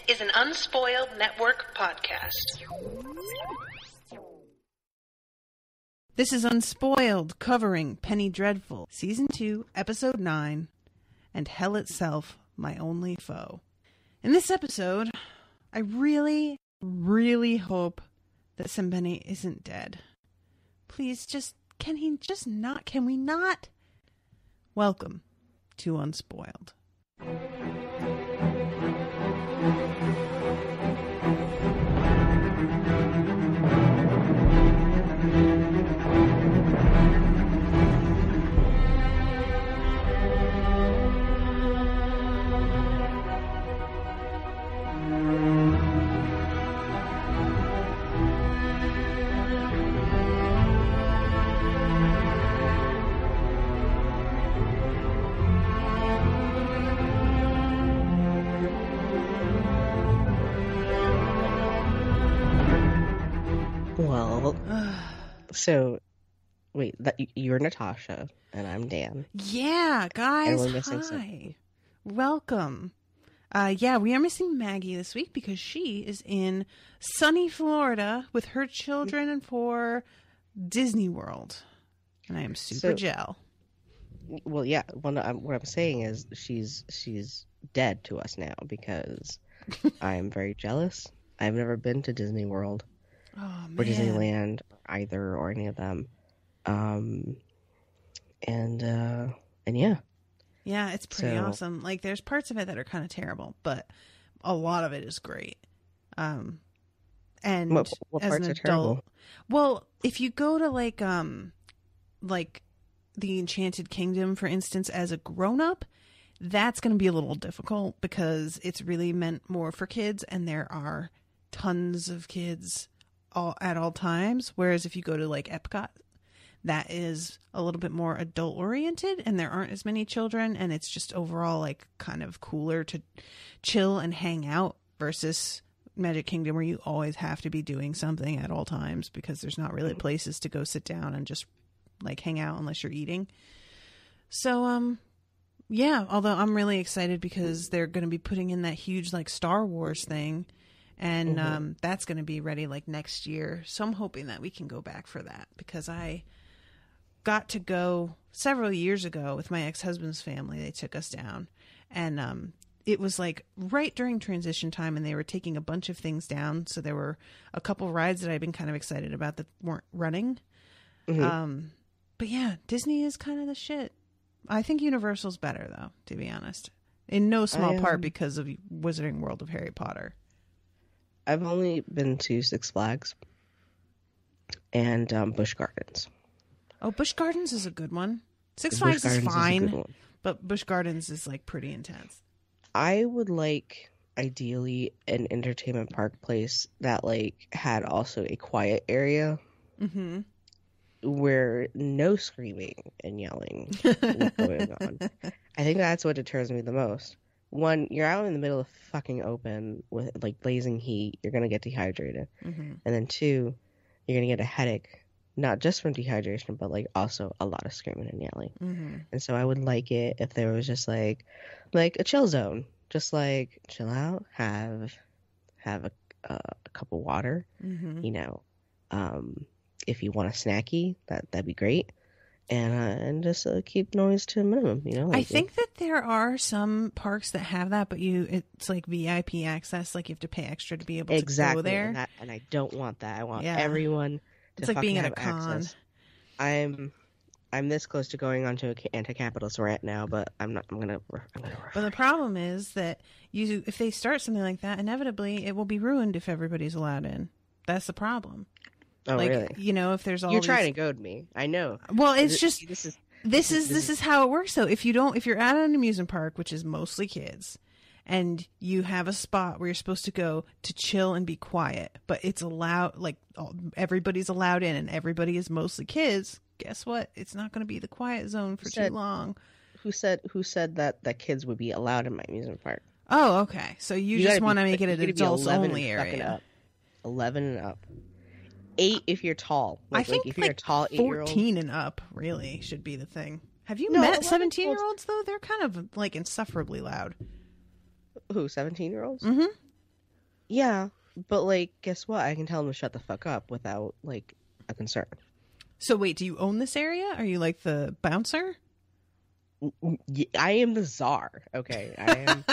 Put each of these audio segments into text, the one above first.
is an Unspoiled Network podcast. This is Unspoiled, covering Penny Dreadful, Season 2, Episode 9, and Hell Itself, My Only Foe. In this episode, I really, really hope that Sembene isn't dead. Please, can we not? Welcome to Unspoiled. Well, so wait, you're Natasha and I'm Dan. Yeah, guys, and we're missing hi. Something. Welcome. Yeah, we are missing Maggie this week because she is in sunny Florida with her children for Disney World. And I am super gel. Well, yeah, what I'm saying is she's dead to us now because I'm very jealous. I've never been to Disney World. Oh, or Disneyland either, or any of them. And yeah. Yeah, it's pretty awesome. Like, there's parts of it that are kind of terrible, but a lot of it is great. And what as parts an are adult, terrible? well, if you go to like the Enchanted Kingdom, for instance, as a grown-up, that's going to be a little difficult because it's really meant more for kids, and there are tons of kids at all times. Whereas if you go to like Epcot, that is a little bit more adult oriented and there aren't as many children, and it's just overall like kind of cooler to chill and hang out versus Magic Kingdom, where you always have to be doing something at all times because there's not really places to go sit down and just like hang out unless you're eating. So yeah, although I'm really excited because they're going to be putting in that huge like Star Wars thing. And that's going to be ready like next year. So I'm hoping that we can go back for that because I got to go several years ago with my ex-husband's family. They took us down, and it was like right during transition time, and they were taking a bunch of things down. So there were a couple rides that I've been kind of excited about that weren't running. Mm-hmm. But yeah, Disney is kind of the shit. I think Universal's better though, to be honest, in no small part because of Wizarding World of Harry Potter. I've only been to Six Flags and Busch Gardens. Oh, Busch Gardens is a good one. Six Flags is fine, but Busch Gardens is like pretty intense. I would like, ideally, an entertainment park place that like had also a quiet area where no screaming and yelling was going on. I think that's what deters me the most. One, you're out in the middle of fucking open with like blazing heat. You're gonna get dehydrated, and then two, you're gonna get a headache, not just from dehydration, but like also a lot of screaming and yelling. And so I would like it if there was just like a chill zone, just like chill out, have a cup of water, you know. If you want a snacky, that'd be great. And just keep noise to a minimum, you know. Like, I think that there are some parks that have that, but it's like VIP access, like you have to pay extra to be able to go there. And I don't want that. I want everyone to it's like being at a con. Access. I'm this close to going onto anti-capitalist rant now, but I'm not. I'm gonna. But the problem is that if they start something like that, inevitably it will be ruined if everybody's allowed in. That's the problem. Oh, like, really? You know, if there's all you're trying to goad me. I know. Well, it's just this is how it works. Though, if you're at an amusement park, which is mostly kids, and you have a spot where you're supposed to go to chill and be quiet, but it's allowed, like everybody's allowed in, and everybody is mostly kids. Guess what? It's not going to be the quiet zone for too long. Who said that kids would be allowed in my amusement park? Oh, okay. So you just want to make it an adults only area. 11 and up. 8 if you're tall. I think if you're a tall 8-year-old. 14 and up really should be the thing. Have you met 17-year-olds though? They're kind of like insufferably loud. Who, 17-year-olds? Mm-hmm. Yeah, but like, guess what? I can tell him to shut the fuck up without like a concern. So wait, do you own this area? Are you like the bouncer? I am the czar. Okay, I am.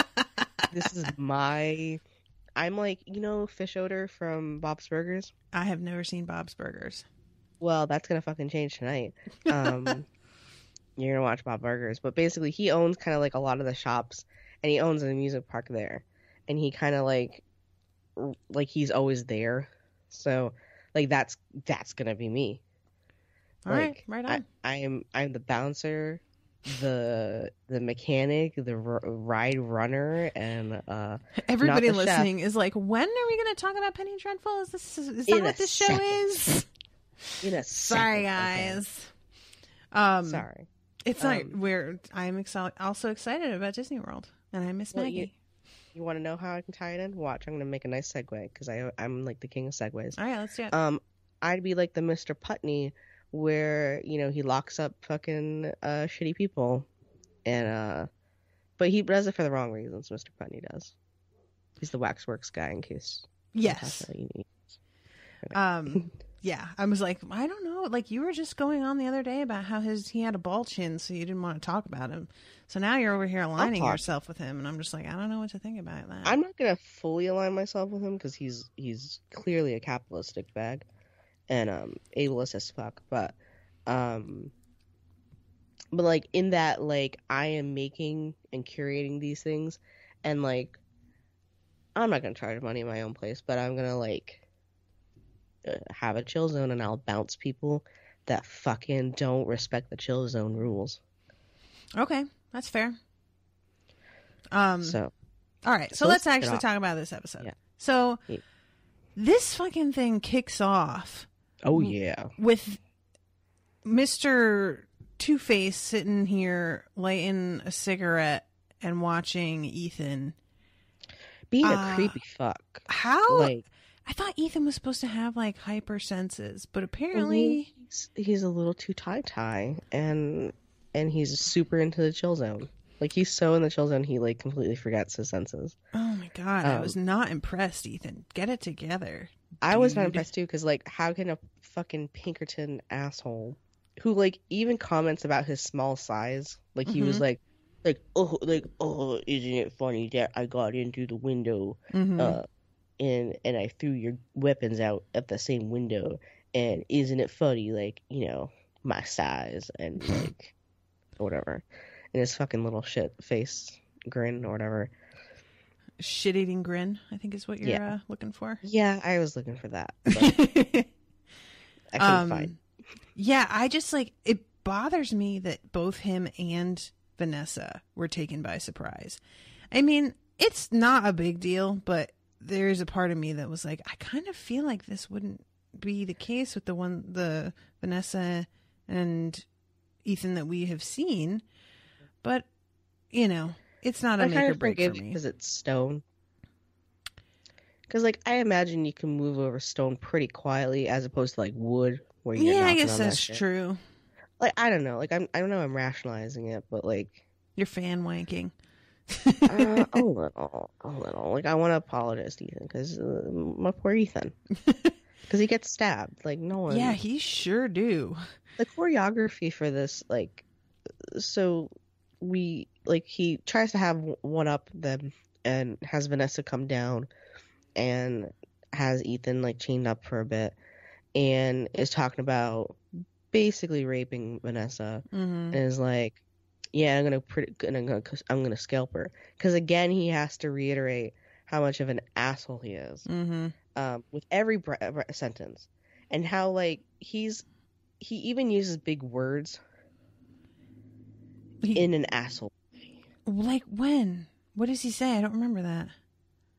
This is my. I'm like, fish odor from Bob's Burgers. I have never seen Bob's Burgers. Well, that's gonna fucking change tonight. You're gonna watch Bob Burgers, but basically, he owns kind of like a lot of the shops, and he owns an amusement park there, and he kind of like he's always there. So, like that's gonna be me. All right, right on. I'm the bouncer, the mechanic, the ride runner, and everybody not the listening chef. is like, when are we going to talk about Penny Dreadful? Is that what this show is? In a Sorry, second, guys. okay. Sorry. It's like I'm also excited about Disney World, and I miss Maggie. You want to know how I can tie it in? Watch, I'm gonna make a nice segue because I'm like the king of segues. All right, let's do it. I'd be like the Mr. Putney where he locks up fucking shitty people, and but he does it for the wrong reasons. Mr. Putney does. He's the waxworks guy in case. Yes. Yeah, I was like, I don't know. Like, you were just going on the other day about how he had a ball chin, so you didn't want to talk about him. So now you're over here aligning yourself with him, and I'm just like, I don't know what to think about that. I'm not gonna fully align myself with him because he's clearly a capitalistic bag, and ableist as fuck. But like in that, like I am making and curating these things, and like I'm not gonna charge money in my own place, but I'm gonna like have a chill zone, and I'll bounce people that fucking don't respect the chill zone rules. Okay, that's fair. So, all right. So let's actually talk about this episode. Yeah. So this fucking thing kicks off. Oh yeah. With Mr. Two-Face sitting here lighting a cigarette and watching Ethan being a creepy fuck. How? Like, I thought Ethan was supposed to have like hyper senses, but apparently he's a little too tie, and he's super into the chill zone. Like he's so in the chill zone, he like completely forgets his senses. Oh my god, I was not impressed, Ethan. Get it together. I was not impressed too, because like, how can a fucking Pinkerton asshole who like even comments about his small size, like he was like, oh, isn't it funny that I got into the window, and I threw your weapons out at the same window, and isn't it funny, like, my size, and like whatever, and his fucking little shit face grin or whatever. Shit-eating grin, I think is what you're looking for. Yeah, I was looking for that, but I couldn't find. Yeah, I just like, it bothers me that both him and Vanessa were taken by surprise. I mean, it's not a big deal, but there is a part of me that was like, I kind of feel like this wouldn't be the case with the Vanessa and Ethan that we have seen, but it's not a make or break for me because it's stone. Because like, I imagine you can move over stone pretty quietly as opposed to like wood, where you're I guess that's true. Like, I don't know. Like, I don't know. I'm rationalizing it, but like, you're fan wanking. A little. Like, I want to apologize to Ethan because my poor Ethan, because he gets stabbed. Like, no one. Yeah, he sure do. The choreography for this, like, so he tries to have one up them and has Vanessa come down and has Ethan like chained up for a bit and is talking about basically raping Vanessa, and is like, yeah, I'm gonna scalp her, because again he has to reiterate how much of an asshole he is with every sentence, and how like he even uses big words in an asshole. Like when? What does he say? I don't remember that.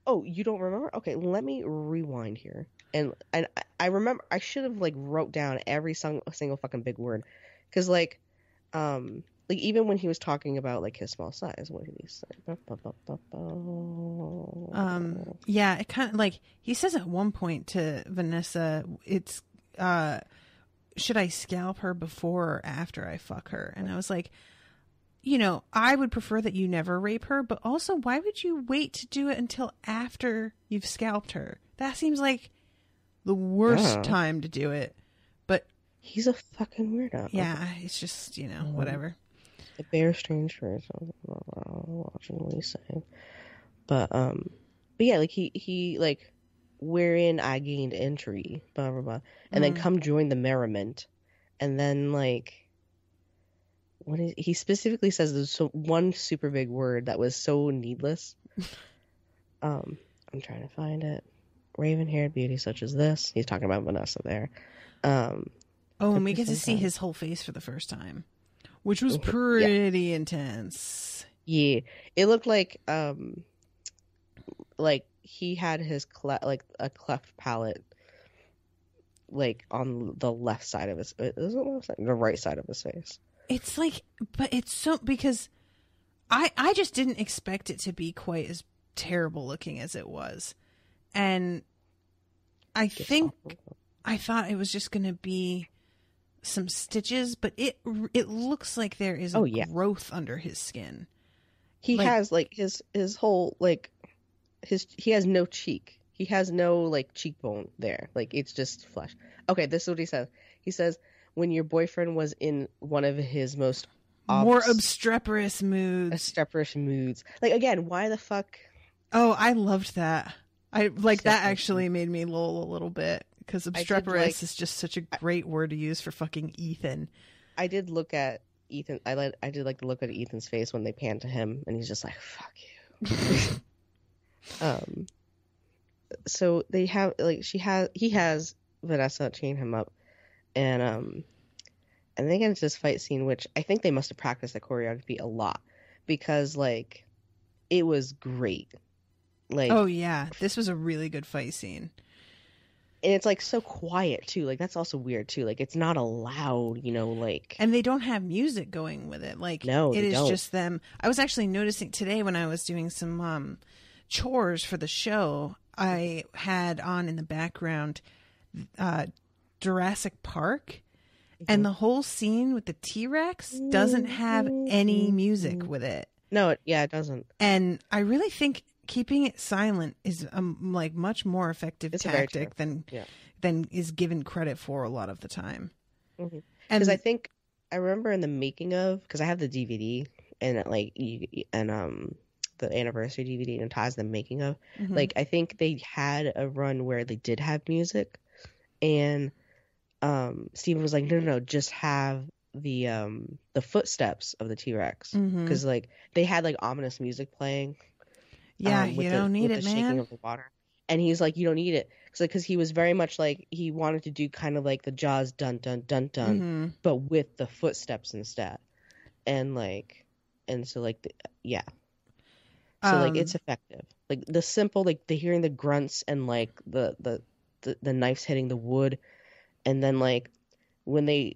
Oh, you don't remember? Okay, let me rewind here. And I remember, I should have like wrote down every single fucking big word, because like even when he was talking about like his small size, what did he say? Yeah, it kind of like he says at one point to Vanessa, it's should I scalp her before or after I fuck her? And I was like, you know, I would prefer that you never rape her, but also why would you wait to do it until after you've scalped her? That seems like the worst time to do it. But he's a fucking weirdo. Yeah, it's just, you know, whatever. The bear strange for watching what he's saying. But yeah, like he like, wherein I gained entry, blah blah blah, and then come join the merriment, and then like, he specifically says there's one super big word that was so needless. I'm trying to find it. Raven-haired beauty such as this. He's talking about Vanessa there. And we get to see his whole face for the first time, which was pretty intense. Yeah, it looked like he had his a cleft palate, like on the left side of his, the right side of his face. It's like, but it's so, because I just didn't expect it to be quite as terrible looking as it was. And I think I thought it was just going to be some stitches, but it looks like there is growth under his skin. He has like his whole like he has no cheek. He has no like cheekbone there. Like it's just flesh. Okay, this is what he says. He says when your boyfriend was in one of his most more obstreperous moods. Like again, why the fuck? Oh, I loved that. I like that actually made me lull a little bit, because obstreperous is just such a great word to use for fucking Ethan. I did look at Ethan. I did like to look at Ethan's face when they pan to him, and he's just like, "Fuck you." So they have like he has Vanessa chain him up, and they get into this fight scene, which I think they must have practiced the choreography a lot, because like it was great. Like, oh yeah, this was a really good fight scene. And it's like so quiet too. Like that's also weird too. Like it's not a loud, you know, like. And they don't have music going with it. Like no, it is don't. Just them. I was actually noticing today when I was doing some chores for the show, I had on in the background Jurassic Park, and the whole scene with the T-Rex doesn't have any music with it. No, it doesn't. And I really think keeping it silent is like much more effective tactic than is given credit for a lot of the time. Because I think I remember in the making of, because I have the DVD and like the anniversary DVD and ties the making of, like I think they had a run where they did have music, and Steven was like, no, just have the footsteps of the T-Rex, because like they had like ominous music playing. Yeah, you don't need it, man. Shaking of the water. And he's like, you don't need it. Because he was very much like, he wanted to do kind of like the Jaws dun dun dun dun, but with the footsteps instead. And like, and so like, yeah. So like, it's effective. Like the simple, like the hearing the grunts and like the knives hitting the wood. And then like, when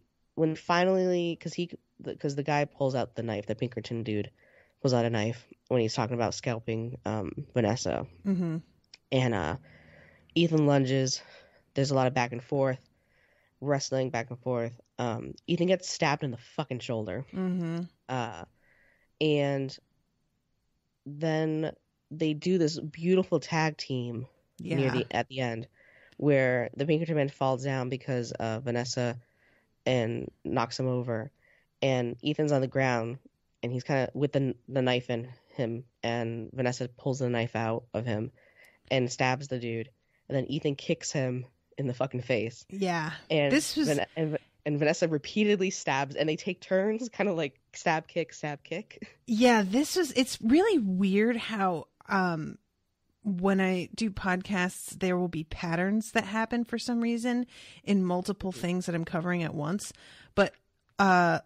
finally, because the guy pulls out the knife, the Pinkerton dude pulls out a knife when he's talking about scalping Vanessa. And Ethan lunges. There's a lot of back and forth, wrestling back and forth. Ethan gets stabbed in the fucking shoulder. And then they do this beautiful tag team at the end, where the Pinkerton man falls down because Vanessa and knocks him over, and Ethan's on the ground, and he's kind of with the knife in him, and Vanessa pulls the knife out of him and stabs the dude, and then Ethan kicks him in the fucking face. Yeah, and this was and Vanessa repeatedly stabs, and they take turns, kind of like stab kick. Yeah, it's really weird how when I do podcasts, there will be patterns that happen for some reason in multiple things that I'm covering at once. But a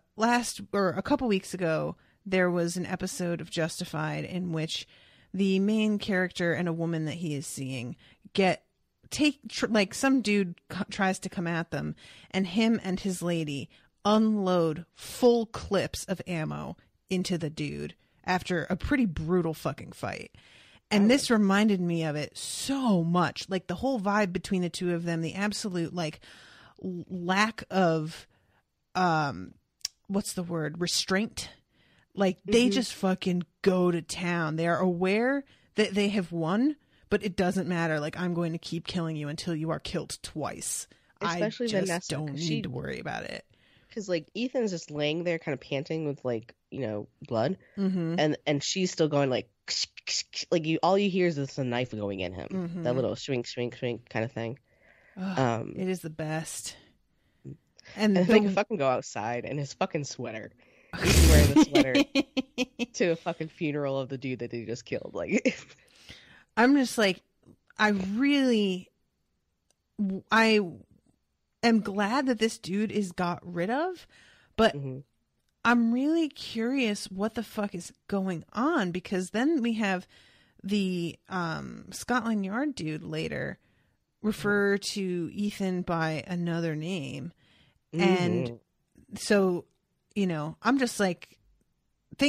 couple weeks ago, there was an episode of Justified in which the main character and a woman that he is seeing some dude tries to come at them, and him and his lady unload full clips of ammo into the dude after a pretty brutal fucking fight. And this reminded me of it so much. Like the whole vibe between the two of them, the absolute like lack of restraint Like, they just fucking go to town. They are aware that they have won, but it doesn't matter. Like, I'm going to keep killing you until you are killed twice. Especially I just Vanessa, don't need to worry about it. Because, like, Ethan's just laying there kind of panting with, like, you know, blood. Mm-hmm. And she's still going, like, like, all you hear is this a knife going in him. Mm-hmm. That little swing, swing, swing kind of thing. It is the best. And they can fucking go outside in his fucking sweater. He's wearing the sweater to a fucking funeral of the dude that they just killed. Like, I'm just like, I am glad that this dude is got rid of, but I'm really curious what the fuck is going on, because then we have the Scotland Yard dude later refer to Ethan by another name. And so, you know, I'm just like,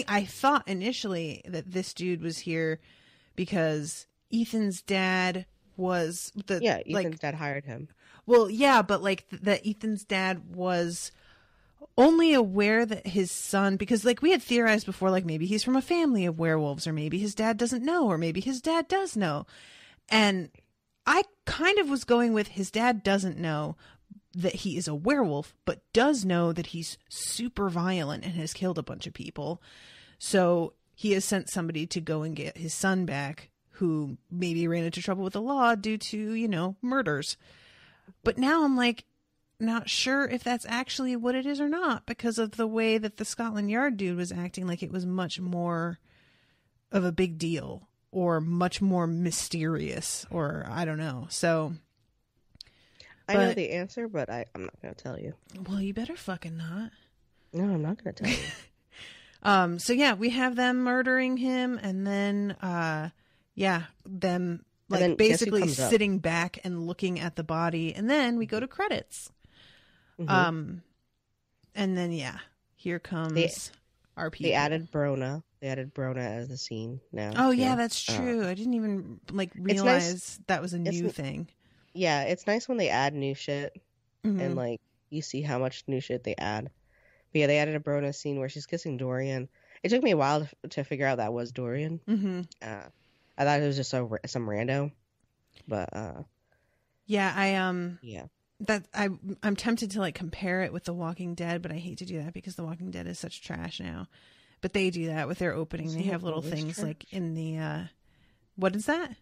I thought initially that this dude was here because Ethan's dad was Ethan's dad hired him. Well, yeah, but like that Ethan's dad was only aware that his son, because like we had theorized before, like maybe he's from a family of werewolves, or maybe his dad doesn't know, or maybe his dad does know. And I kind of was going with his dad doesn't know that he is a werewolf, but does know that he's super violent and has killed a bunch of people. So he has sent somebody to go and get his son back, who maybe ran into trouble with the law due to, you know, murders. But now I'm like, not sure if that's actually what it is or not, because of the way that the Scotland Yard dude was acting like it was much more of a big deal, or much more mysterious, or I don't know. So I know the answer, but I'm not going to tell you. Well, you better fucking not. No, I'm not going to tell you. So yeah, we have them murdering him, and then them like then basically sitting back and looking at the body, and then we go to credits. And then here comes our people. They added Brona. They added Brona as the scene now. Oh yeah, that's true. I didn't even like realize that was a new thing. Yeah, it's nice when they add new shit, and like you see how much new shit they add. But yeah, they added a Brona scene where she's kissing Dorian. It took me a while to figure out that was Dorian. I thought it was just some rando, but I'm tempted to like compare it with The Walking Dead, but I hate to do that because The Walking Dead is such trash now. But they do that with their opening. They have little things trash? Like in the what is that?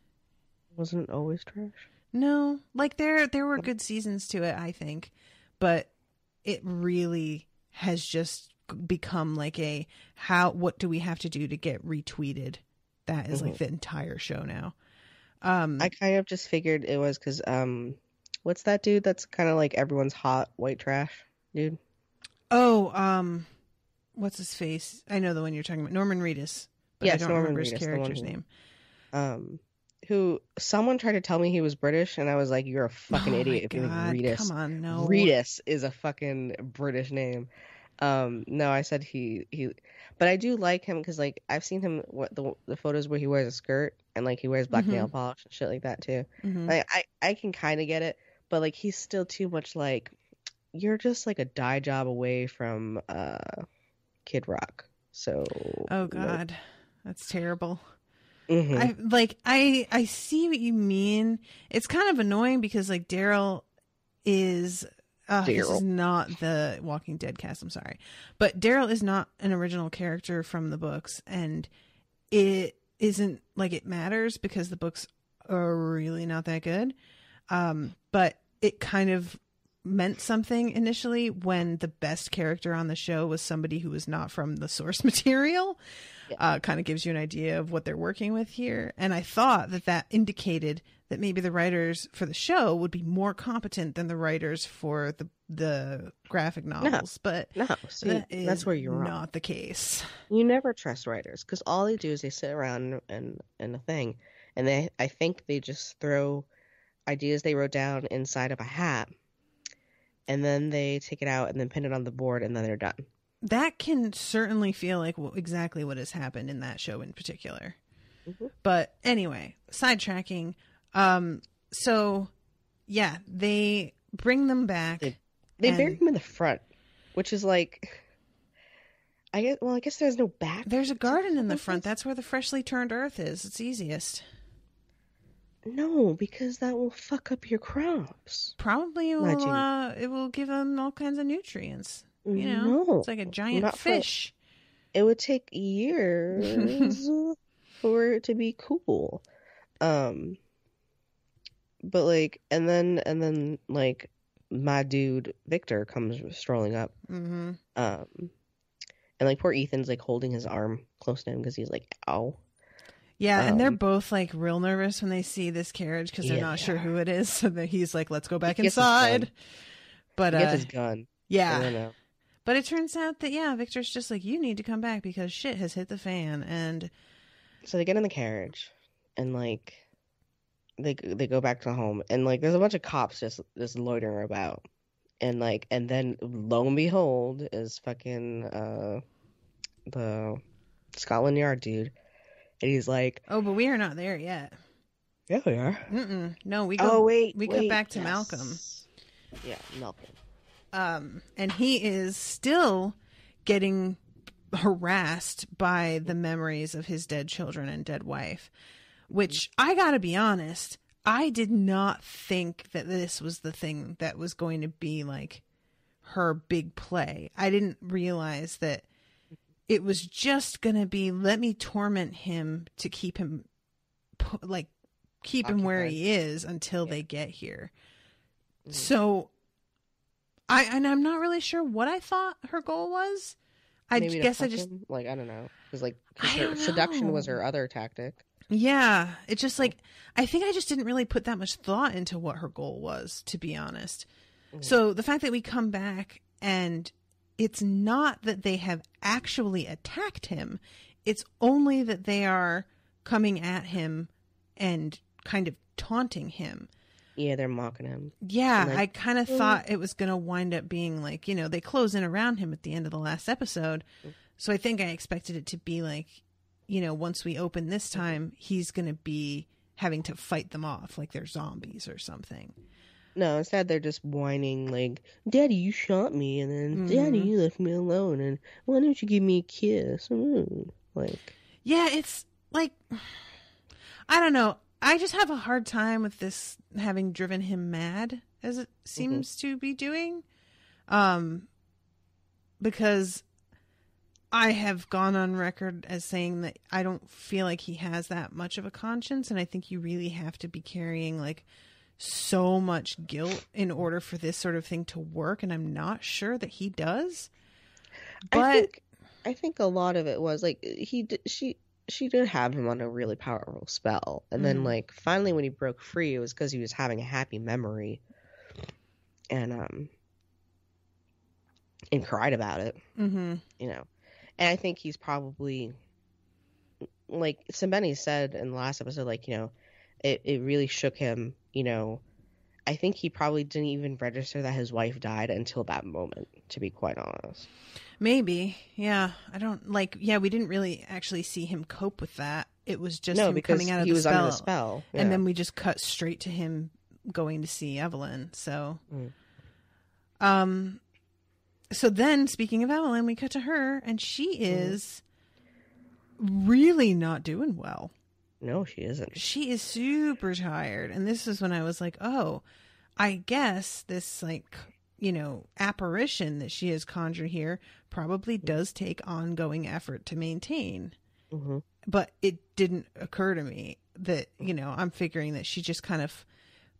Wasn't it always trash? No, like there were good seasons to it, I think, but it really has just become like what do we have to do to get retweeted? That is like the entire show now. I kind of just figured it was because what's that dude that's kind of like everyone's hot white trash dude? Oh, what's his face? I know the one you're talking about, Norman Reedus. But yes, I don't Norman remember Reedus, his character's name. Who someone tried to tell me he was British, and I was like, "You're a fucking idiot if you think Reedus." Come on, no. Reedus is a fucking British name. No, I said he, but I do like him because like I've seen him the photos where he wears a skirt and like he wears black nail polish and shit like that too. Like I can kind of get it, but like he's still too much like you're just like a dye job away from Kid Rock. So oh god, that's terrible. I see what you mean. It's kind of annoying because like Daryl is this is not the Walking Dead cast, I'm sorry, but Daryl is not an original character from the books, and it isn't like it matters because the books are really not that good. But it kind of meant something initially when the best character on the show was somebody who was not from the source material. Kind of gives you an idea of what they're working with here. And I thought that indicated that maybe the writers for the show would be more competent than the writers for the graphic novels. That's where you're wrong. Not the case. You never trust writers because all they do is they sit around and a thing, and I think they just throw ideas they wrote down inside of a hat, and then they take it out and then pin it on the board, and then they're done. That can certainly feel like exactly what has happened in that show in particular. But anyway, sidetracking. So yeah, they bring them back. They bury him in the front, which is like, I guess there's no back. There's a garden in the this. front. That's where the freshly turned earth is. It's easiest. No, because that will fuck up your crops. Probably it will give them all kinds of nutrients. No, it's like a giant fish. It would take years for it to be cool. But like, and then like my dude Victor comes strolling up. Mm-hmm. And like poor Ethan's like holding his arm close to him because he's like, ow. Yeah, and they're both like real nervous when they see this carriage because they're not sure who it is. So that he's like, "Let's go back inside." But he gets his gun. Yeah. But it turns out that Victor's just like, "You need to come back because shit has hit the fan." And so they get in the carriage, and like they go back to home, and like there's a bunch of cops just loitering about, and then lo and behold is fucking the Scotland Yard dude. And he's like, "Oh, but we are not there yet." Yeah, we are. No, we go. We go back to yes. Malcolm. Yeah, Malcolm. And he is still getting harassed by the memories of his dead children and dead wife, which I gotta be honest, I did not think that this was the thing that was going to be like her big play. I didn't realize that it was just going to be, let me torment him to keep him him where he is until they get here. Mm-hmm. So I'm not really sure what I thought her goal was. I guess I just him? I don't know. Because seduction was her other tactic. Yeah. It's just I think I just didn't really put that much thought into what her goal was, to be honest. Mm-hmm. So the fact that we come back and it's not that they have actually attacked him. It's only that they are coming at him and kind of taunting him. Yeah, they're mocking him. Yeah, I kind of thought it was going to wind up being they close in around him at the end of the last episode. So I think I expected it to be once we open this time, he's going to be having to fight them off like they're zombies or something. No, instead they're just whining like, "Daddy, you shot me," and then "Daddy, you left me alone," and "Why don't you give me a kiss?" Yeah, it's like, I don't know. I just have a hard time with this having driven him mad, as it seems to be doing, because I have gone on record as saying that I don't feel like he has that much of a conscience, and I think you really have to be carrying so much guilt in order for this sort of thing to work, and I'm not sure that he does. But I think a lot of it was she did have him on a really powerful spell, and then finally when he broke free, it was because he was having a happy memory, and cried about it. And I think he's probably Simbeni said in the last episode, it really shook him. I think he probably didn't even register that his wife died until that moment, to be quite honest. Maybe. Yeah. I don't we didn't really actually see him cope with that. It was just him coming out of the spell. Under the spell. Yeah. And then we just cut straight to him going to see Evelyn. So, so then speaking of Evelyn, we cut to her and she is really not doing well. No, she isn't. She is super tired. And this is when I was like, oh, I guess this apparition that she has conjured here probably does take ongoing effort to maintain. But it didn't occur to me that, I'm figuring that she just kind of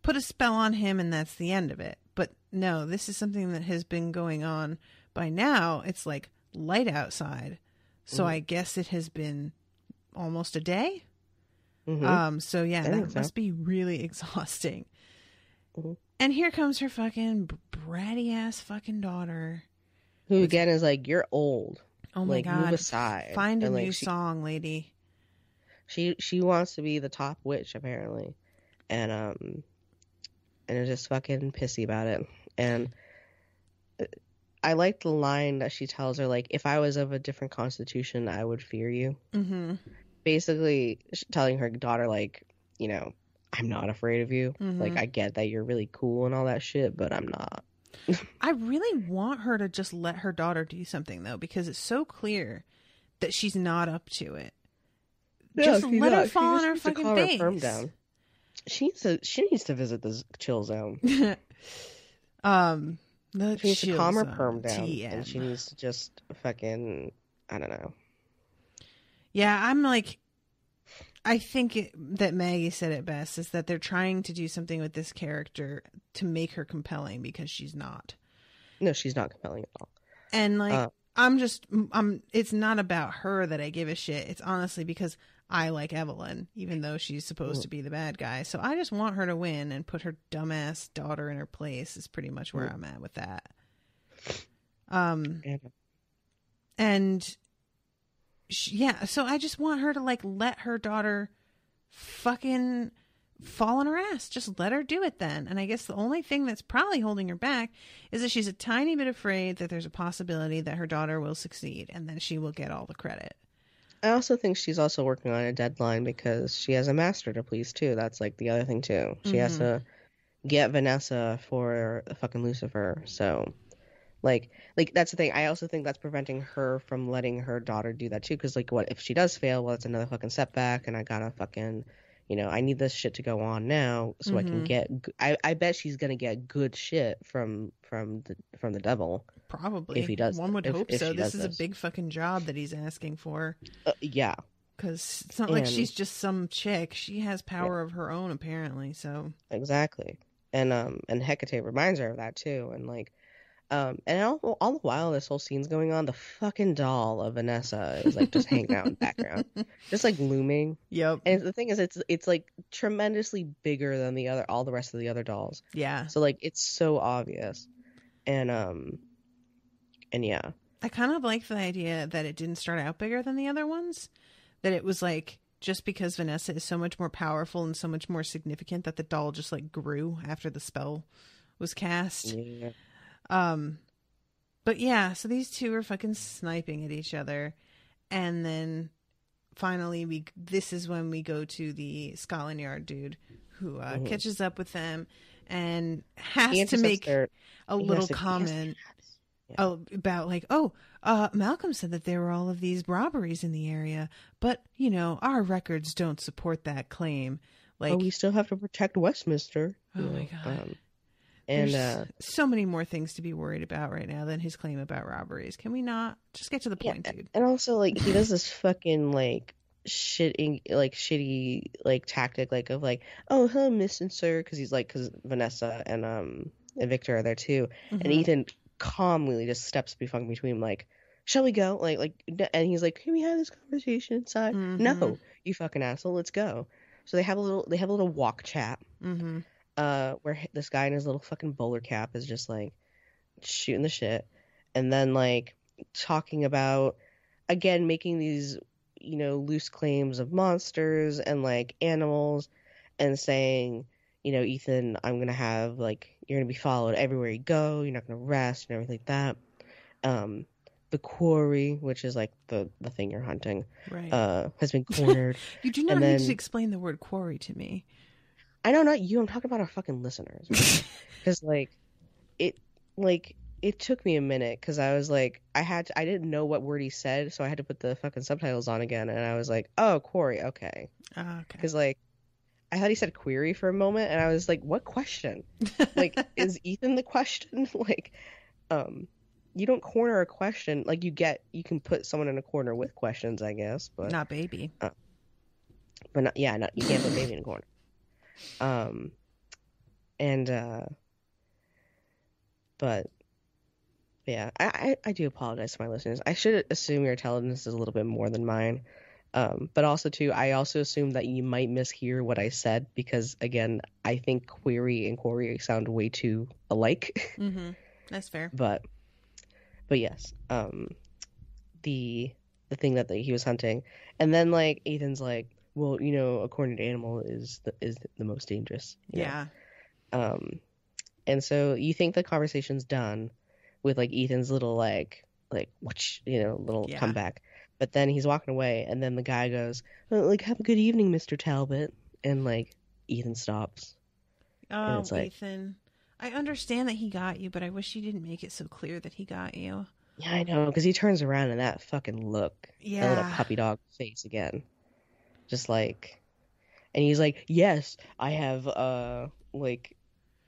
put a spell on him and that's the end of it. But no, this is something that has been going on. By now, it's light outside. So I guess it has been almost a day. So yeah, that must be really exhausting. And here comes her fucking bratty ass fucking daughter, who again is you're old. Oh my god! Move aside. Find a new song, lady. She wants to be the top witch apparently, and is just fucking pissy about it. And I like the line that she tells her, if I was of a different constitution, I would fear you. Basically telling her daughter, I'm not afraid of you. I get that you're really cool and all that shit, but I'm not. I really want her to just let her daughter do something, though, because it's so clear that she's not up to it. No, just she's let her not. She fall just on her needs to fucking calm her perm face. down. She needs to visit the chill zone. The She needs to calm her zone, perm down, TM. and she needs to just fucking, I don't know. Yeah, I'm like, I think that Maggie said it best, is that they're trying to do something with this character to make her compelling, because she's not. No, she's not compelling at all. And like, it's not about her that I give a shit. It's honestly because I like Evelyn, even though she's supposed to be the bad guy. So I just want her to win and put her dumbass daughter in her place is pretty much where I'm at with that. And yeah, so I just want her to like let her daughter fucking fall on her ass. Just let her do it then. And I guess the only thing that's probably holding her back is that she's a tiny bit afraid that there's a possibility that her daughter will succeed and then she will get all the credit. I also think she's also working on a deadline because she has a master to please too. That's like the other thing too. She has to get Vanessa for fucking Lucifer. So like that's the thing. I also think that's preventing her from letting her daughter do that too. Because like, what if she does fail? Well, it's another fucking setback, and I gotta fucking, I need this shit to go on now so I can get. I bet she's gonna get good shit from the devil. Probably. If he does. One would hope so. This is this. a big fucking job that he's asking for. Yeah. Because it's not like she's just some chick. She has power of her own, apparently. So exactly. And Hecate reminds her of that too. And like, and all the while this whole scene's going on, the fucking doll of Vanessa is like just hanging out in the background, just like looming. Yep. And the thing is, it's like tremendously bigger than all the rest of the other dolls. Yeah. So like, it's so obvious. And yeah. I kind of like the idea that it didn't start out bigger than the other ones. That it was like, just because Vanessa is so much more powerful and so much more significant, that the doll just like grew after the spell was cast. Yeah. But yeah, so these two are fucking sniping at each other. And then finally this is when we go to the Scotland Yard dude who catches up with them and has to make a little comment about like, Malcolm said that there were all of these robberies in the area, but our records don't support that claim. Like, we still have to protect Westminster. Oh my God. And there's so many more things to be worried about right now than his claim about robberies. Can we not just get to the point, dude? And also, like, he does this fucking like shitty like tactic, like of like, oh, hello, Miss and Sir, because Vanessa and Victor are there too, and Ethan calmly just steps between like, shall we go? Like, and he's like, can we have this conversation inside? No, you fucking asshole, let's go. So they have a little walk chat. Where this guy in his little fucking bowler cap is just like shooting the shit, and then like talking about, again, making these loose claims of monsters and like animals, and saying, Ethan, I'm gonna have like, you're gonna be followed everywhere you go, you're not gonna rest and everything like that. The quarry, which is like the thing you're hunting, right, has been cornered. You do not need to explain the word quarry to me. I know, not you. I'm talking about our fucking listeners. Because it took me a minute, because I was like, I didn't know what word he said, so I had to put the fucking subtitles on again, and I was like, oh, quarry, okay. Okay. Because like, I thought he said query for a moment, and I was like, what question? Like, is Ethan the question? Like, you don't corner a question. Like, you can put someone in a corner with questions, I guess, but not baby. But you can't put baby in a corner. But yeah, I do apologize to my listeners. I should assume your intelligence is a little bit more than mine. But also too, I also assume that you might mishear what I said, because again, I think query and quarry sound way too alike. That's fair. But yes, the thing that he was hunting, and then like Ethan's like, well, a cornered animal is the most dangerous. Yeah. And so you think the conversation's done with like Ethan's little like little comeback, but then he's walking away, and then the guy goes, like, have a good evening, Mr. Talbot, and like Ethan stops. Oh, it's like, Ethan, I understand that he got you, but I wish you didn't make it so clear that he got you. Yeah, I know, because he turns around and that fucking look, that little Yeah. puppy dog face again, just like, and he's like, yes, I have like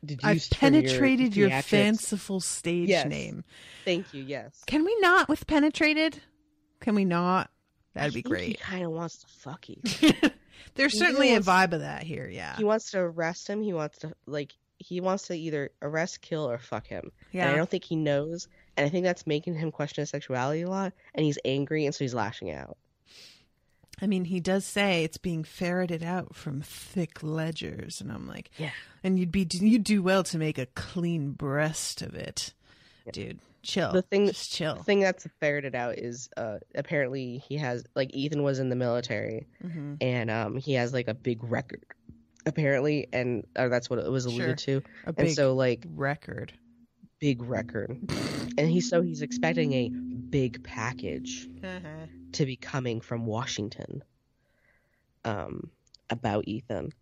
I've deduced from your penetrated your theatrics. fanciful stage Yes. name. Thank you. Yes. Can we not with penetrated? Can we not? That'd be He great. kind of wants to fuck you. There's He certainly wants- a vibe of that here, yeah. He wants to arrest him. He wants to either arrest, kill, or fuck him. Yeah. And I don't think he knows. And I think that's making him question his sexuality a lot. And he's angry, and so he's lashing out. I mean, he does say it's being ferreted out from thick ledgers, and I'm like, Yeah. and you'd do well to make a clean breast of it, dude. Chill. Just chill. The thing that's ferreted out is apparently he has, like, Ethan was in the military, and he has like a big record, apparently, and that's what it was alluded to. A big and so like record. big record, and he's expecting a big package to be coming from Washington, about Ethan.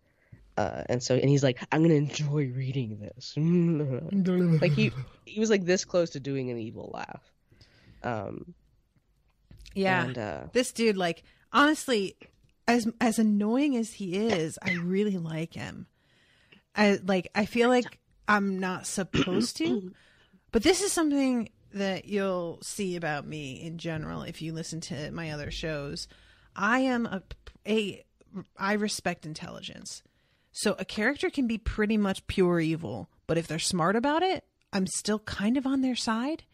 And he's like, I'm gonna enjoy reading this. Like he was like this close to doing an evil laugh. Yeah. And, this dude, like, honestly, as annoying as he is, I really like him. I feel like I'm not supposed to, but this is something that you'll see about me in general if you listen to my other shows. I am I respect intelligence. So a character can be pretty much pure evil, but if they're smart about it, I'm still kind of on their side.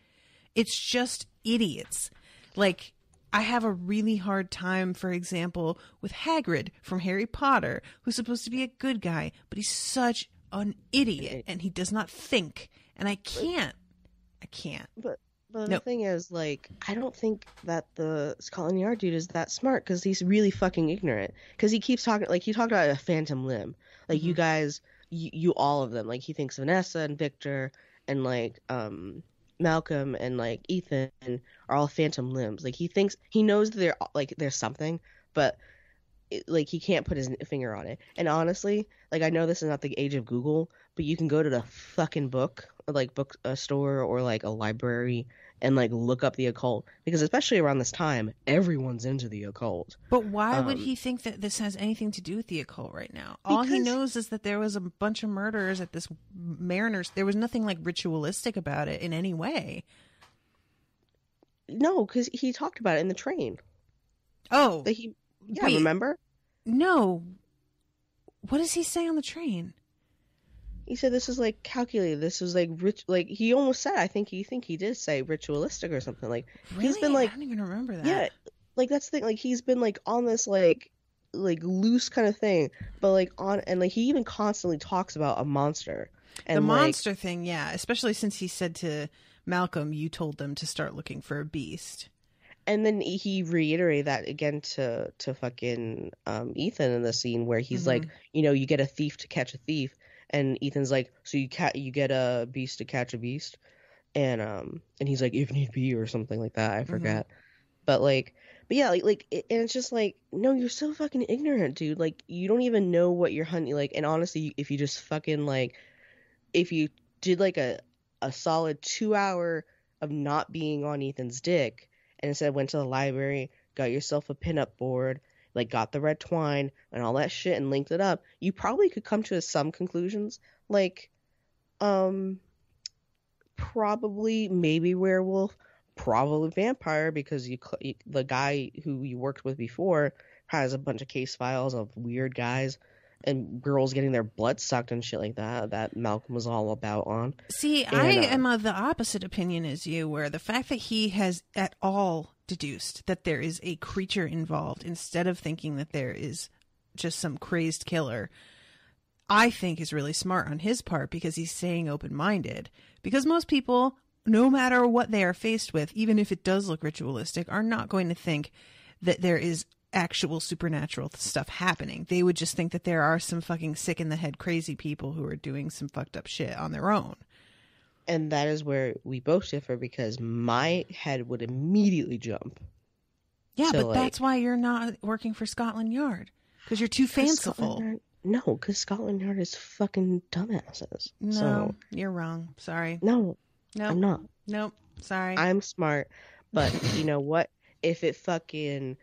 It's just idiots. Like, I have a really hard time, for example, with Hagrid from Harry Potter, who's supposed to be a good guy, but he's such an idiot and he does not think. And I can't. But the thing is, like, I don't think that the Scotland Yard dude is that smart, because he's really fucking ignorant. Because he keeps talking, like, he talked about a phantom limb. Like, you guys, you all of them. Like, he thinks Vanessa and Victor and, like, Malcolm and, like, Ethan are all phantom limbs. Like, he knows that there's something, but, like, he can't put his finger on it. And honestly, like, I know this is not the age of Google, but you can go to the fucking book store or, like, a library and, like, look up the occult, because especially around this time, everyone's into the occult. But why would he think that this has anything to do with the occult right now? All he knows is that there was a bunch of murders at this Mariners. There was nothing, like, ritualistic about it in any way. No, because he talked about it in the train. Oh. Wait, remember? No. What does he say on the train? He said this is, like, calculated. This was, like, rich. Like, he almost said, I think he did say ritualistic or something. Like, really? He's been, like, I don't even remember that. Yeah, like, that's the thing. Like, he's been, like, on this, like loose kind of thing, but, like, he even constantly talks about a monster. And the monster thing, yeah. Especially since he said to Malcolm, you told them to start looking for a beast. And then he reiterated that again to fucking Ethan in the scene where he's like, you get a thief to catch a thief. And Ethan's like, so you get a beast to catch a beast, and he's like, if need be, or something like that. I forget, but yeah, and it's just like, no, you're so fucking ignorant, dude. Like, you don't even know what you're hunting. Like, and honestly, if you just fucking, like, if you did, like, a solid 2 hour of not being on Ethan's dick, and instead went to the library, got yourself a pinup board, like, got the red twine and all that shit and linked it up, you probably could come to some conclusions, like, probably maybe werewolf, probably vampire, because the guy who you worked with before has a bunch of case files of weird guys and girls getting their blood sucked and shit like that Malcolm was all about on. See, I am of the opposite opinion as you, where the fact that he has at all deduced that there is a creature involved instead of thinking that there is just some crazed killer, I think is really smart on his part, because he's staying open-minded. Because most people, no matter what they are faced with, even if it does look ritualistic, are not going to think that there is actual supernatural stuff happening. They would just think that there are some fucking sick in the head crazy people who are doing some fucked up shit on their own. And that is where we both differ, because my head would immediately jump. Yeah, but that's why you're not working for Scotland Yard, because you're too fanciful. No, because Scotland Yard is fucking dumbasses. No, So, you're wrong. Sorry. no, Nope. I'm not. Nope. Sorry. I'm smart, but you know what? If it fucking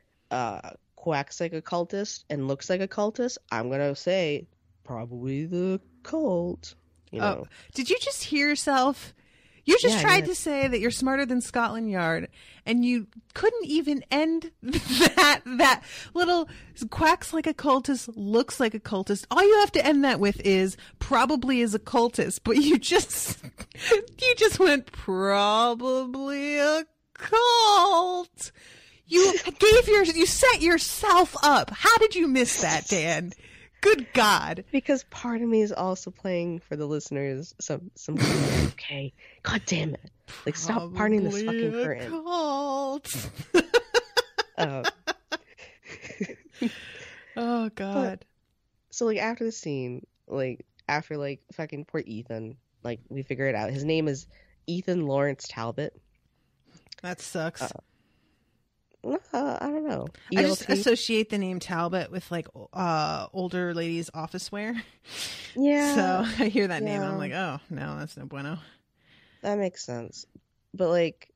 quacks like a cultist and looks like a cultist, I'm gonna say probably the cult. You Oh, know? did you just hear yourself? You just Yeah, tried yeah. to say that you're smarter than Scotland Yard, and you couldn't even end that little quacks like a cultist, looks like a cultist. All you have to end that with is probably is a cultist, but you just went probably a cult. You set yourself up. How did you miss that, Dan? Good God. Because part of me is also playing for the listeners some okay. God damn it. Like stop parting this fucking curtain. Cult. Um, Oh God. so like after the scene, like after like fucking poor Ethan, like we figure it out. His name is Ethan Lawrence Talbot. That sucks. I don't know. I just ELT? associate the name Talbot with like older ladies' office wear. Yeah. So I hear that name and I'm yeah. like, oh no, that's no bueno. That makes sense. But like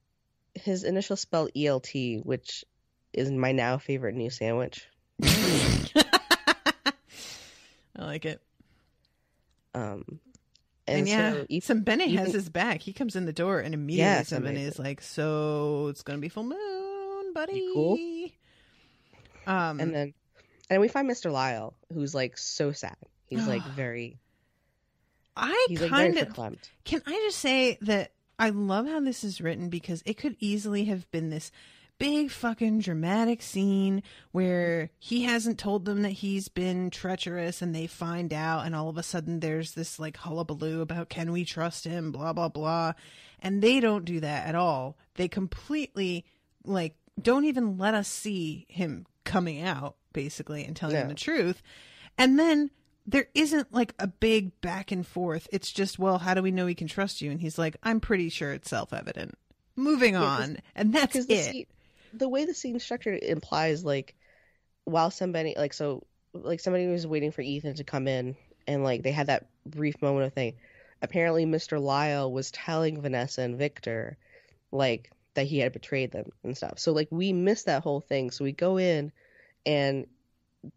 his initial spell ELT, which is my now favorite new sandwich. I like it. And yeah, so some Bennett has his back. He comes in the door and immediately Yeah, somebody is like, so it's gonna be full moon, buddy. You cool? And we find Mr. Lyle, who's like so sad. He's like very verklempt. Can I just say that I love how this is written, because it could easily have been this big fucking dramatic scene where he hasn't told them that he's been treacherous and they find out, and all of a sudden there's this like hullabaloo about can we trust him, blah blah blah, and they don't do that at all. They completely like don't even let us see him coming out basically and telling them the truth. And then there isn't like a big back and forth. It's just, well, how do we know we can trust you? And he's like, I'm pretty sure it's self-evident. Moving on. And that's it. The way the scene's structured implies like while somebody like somebody was waiting for Ethan to come in and like they had that brief moment of thing. Apparently Mr. Lyle was telling Vanessa and Victor like that he had betrayed them and stuff. So like we missed that whole thing. So we go in and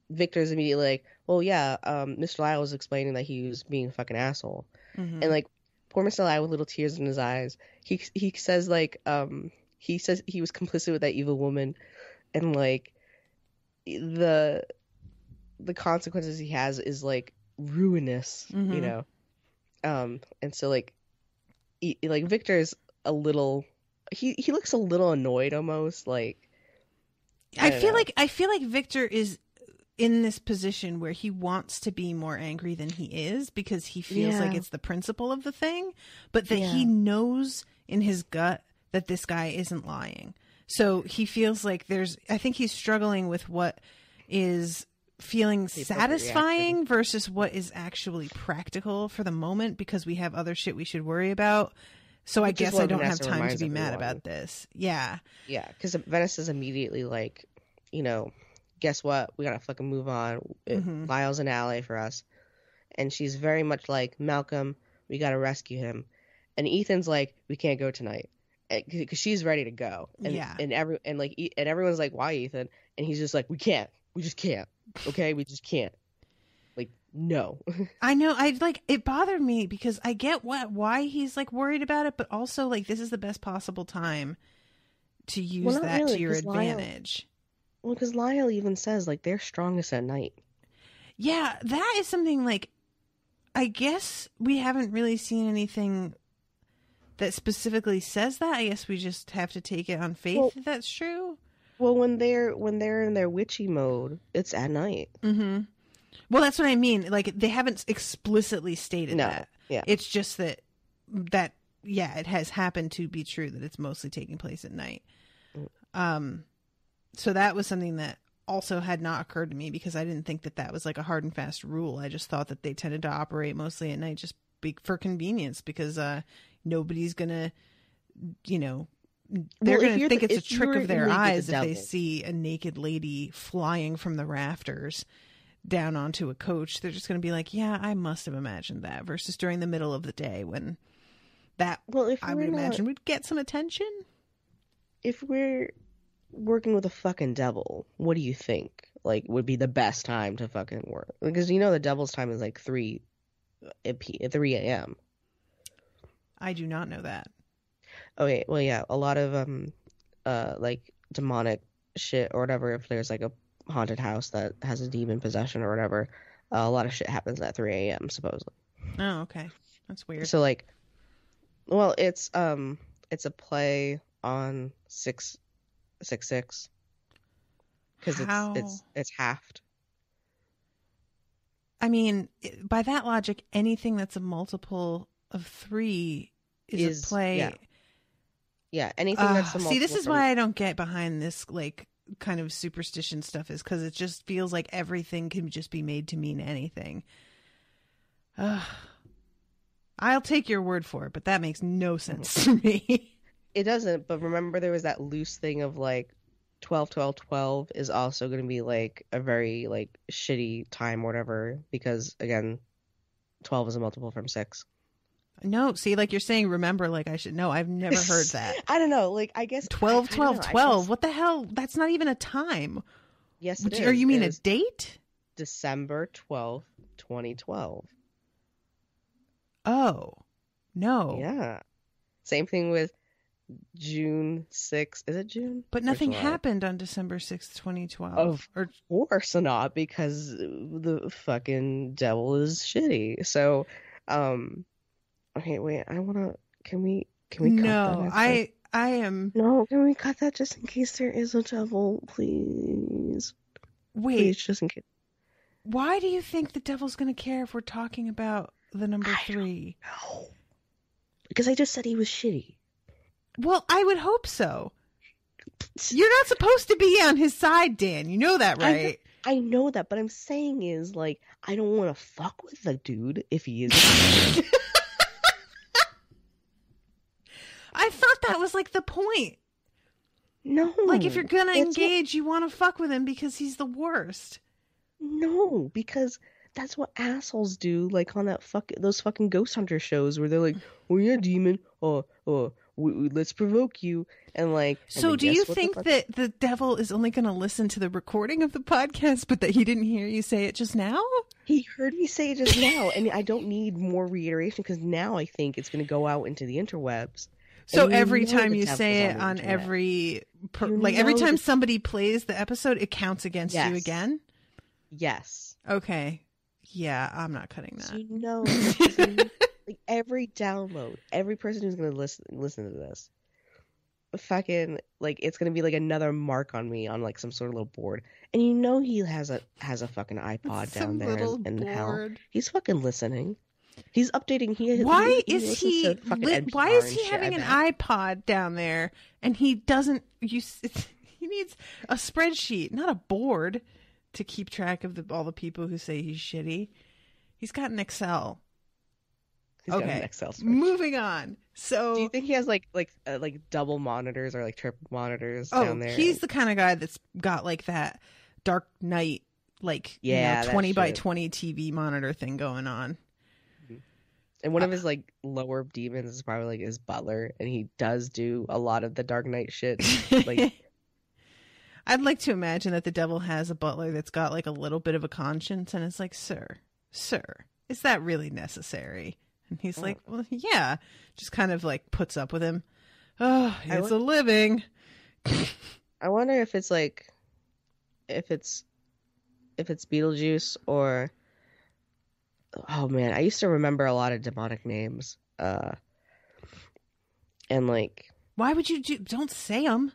Victor's immediately like, well, yeah, Mr. Lyle was explaining that he was being a fucking asshole. Mm-hmm. And like poor Mr. Lyle with little tears in his eyes, he says like he says he was complicit with that evil woman, and like the consequences he has is like ruinous, you know. And so like Victor's a little he looks a little annoyed almost, like I feel like Victor is in this position where he wants to be more angry than he is, because he feels like it's the principle of the thing, but that he knows in his gut that this guy isn't lying. So he feels like I think he's struggling with what is feeling satisfying versus what is actually practical for the moment, because we have other shit we should worry about. So I guess I don't have time to be mad about this. Yeah. Yeah, because Vanessa's immediately like, you know, guess what? We gotta fucking move on. Lyle's an ally for us. And she's very much like, Malcolm, we gotta rescue him. And Ethan's like, we can't go tonight. Because she's ready to go. And everyone's like, why, Ethan? And he's just like, we can't. We just can't. Okay? We just can't. Like, no. I know. It bothered me because I get why he's like worried about it, but also like this is the best possible time to use that to your advantage. Because Lyle even says like they're strongest at night. Yeah, that is something like I guess we haven't really seen anything that specifically says that. I guess we just have to take it on faith that that's true. Well, when they're in their witchy mode, it's at night. Mm-hmm. Well, that's what I mean. Like they haven't explicitly stated that. Yeah. It's just that it has happened to be true that it's mostly taking place at night. So that was something that also had not occurred to me, because I didn't think that was like a hard and fast rule. I just thought that they tended to operate mostly at night just for convenience, because nobody's gonna, you know, they're gonna think it's a trick of their eyes if they see a naked lady flying from the rafters. down onto a coach. They're just going to be like, yeah, I must have imagined that, versus during the middle of the day when that, Well, if I we're would not, imagine, would get some attention. if we're working with a fucking devil, what do you think? Like, would be the best time to fucking work? Because you know the devil's time is like 3 a.m. I do not know that. Okay, well, yeah, a lot of like demonic shit or whatever. If there's like a haunted house that has a demon possession or whatever, a lot of shit happens at 3 a.m. supposedly. Oh, okay. That's weird. So like, well, it's a play on 666 because it's halved. I mean, by that logic, anything that's a multiple of 3 is a play. Yeah, anything that's a multiple. See, this is why I don't get behind this like kind of superstition stuff, is because it just feels like everything can just be made to mean anything. I'll take your word for it, but that makes no sense to me. It doesn't, but remember there was that loose thing of like 12, 12, 12 is also going to be like a very like shitty time or whatever, because again, 12 is a multiple from 6. No, see, like you're saying, remember, like I should know. I've never heard that. I don't know. Like, I guess 12, 12, I 12. guess, what the hell? That's not even a time. yes, it is. Or you mean a date? December 12th, 2012. Oh, no. Yeah. Same thing with June 6th. Is it June? But nothing happened on December 6th, 2012. Of course not, because the fucking devil is shitty. So, okay, wait, can we cut no, that? I am. No, can we cut that just in case there is a devil, please? Wait. Please, just in case. Why do you think the devil's going to care if we're talking about the number 3? No. Because I just said he was shitty. Well, I would hope so. You're not supposed to be on his side, Dan. You know that, right? I know that, but I'm saying is, like, I don't want to fuck with the dude if he is. I thought that was, like, the point. No. Like, if you're going to engage, you want to fuck with him because he's the worst. No, because that's what assholes do, like, on that those fucking ghost hunter shows where they're like, "Oh yeah, demon, let's provoke you," and like. So, do you think that the devil is only going to listen to the recording of the podcast, but that he didn't hear you say it just now? He heard me say it just now, and I don't need more reiteration because now I think it's going to go out into the interwebs. So every time you say it on every time somebody plays the episode, it counts against you again? Yes. Okay. Yeah, I'm not cutting that. So like every download, every person who's going to listen to this, fucking, like, it's going to be like another mark on me on like some sort of little board. And you know he has a fucking iPod down there in hell. He's fucking listening. He's updating. Why is he having an iPod down there and he doesn't use? He needs a spreadsheet, not a board, to keep track of all the people who say he's shitty. He's got an Excel. He's got an Excel spreadsheet. Moving on. So, do you think he has like double monitors or like triple monitors down there? He's the kind of guy that's got like that Dark Knight, like 20 by 20 TV monitor thing going on. And one of his like lower demons is probably like his butler, and he does do a lot of the Dark Knight shit. Like, I'd like to imagine that the devil has a butler that's got like a little bit of a conscience, and it's like, sir, is that really necessary? And he's like, well, yeah, just kind of like puts up with him. Oh, it's a living. I wonder if it's like, if it's Beetlejuice or. Oh man, I used to remember a lot of demonic names. And like, why would you don't say them?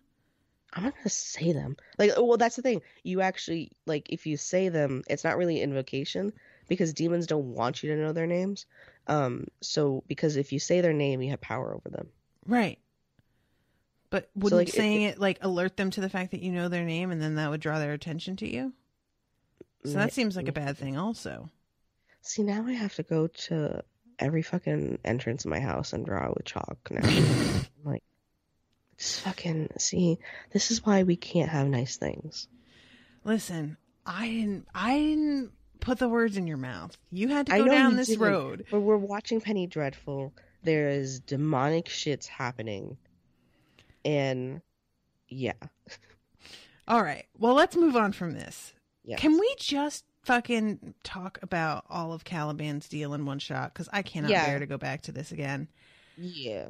I'm not gonna say them. Like, well, that's the thing. You actually, like, if you say them, it's not really invocation because demons don't want you to know their names. So because if you say their name, you have power over them. Right. But wouldn't saying it like alert them to the fact that you know their name, and then that would draw their attention to you? So that seems like a bad thing, also. See, now I have to go to every fucking entrance in my house and draw with chalk now. I'm like, just fucking see. This is why we can't have nice things. Listen, I didn't put the words in your mouth. You had to I go know down you this didn't, road. but we're watching Penny Dreadful. There is demonic shits happening. And yeah. All right. Well, let's move on from this. Yes. Can we just fucking talk about all of Caliban's deal in one shot? Because I cannot bear to go back to this again. Yeah.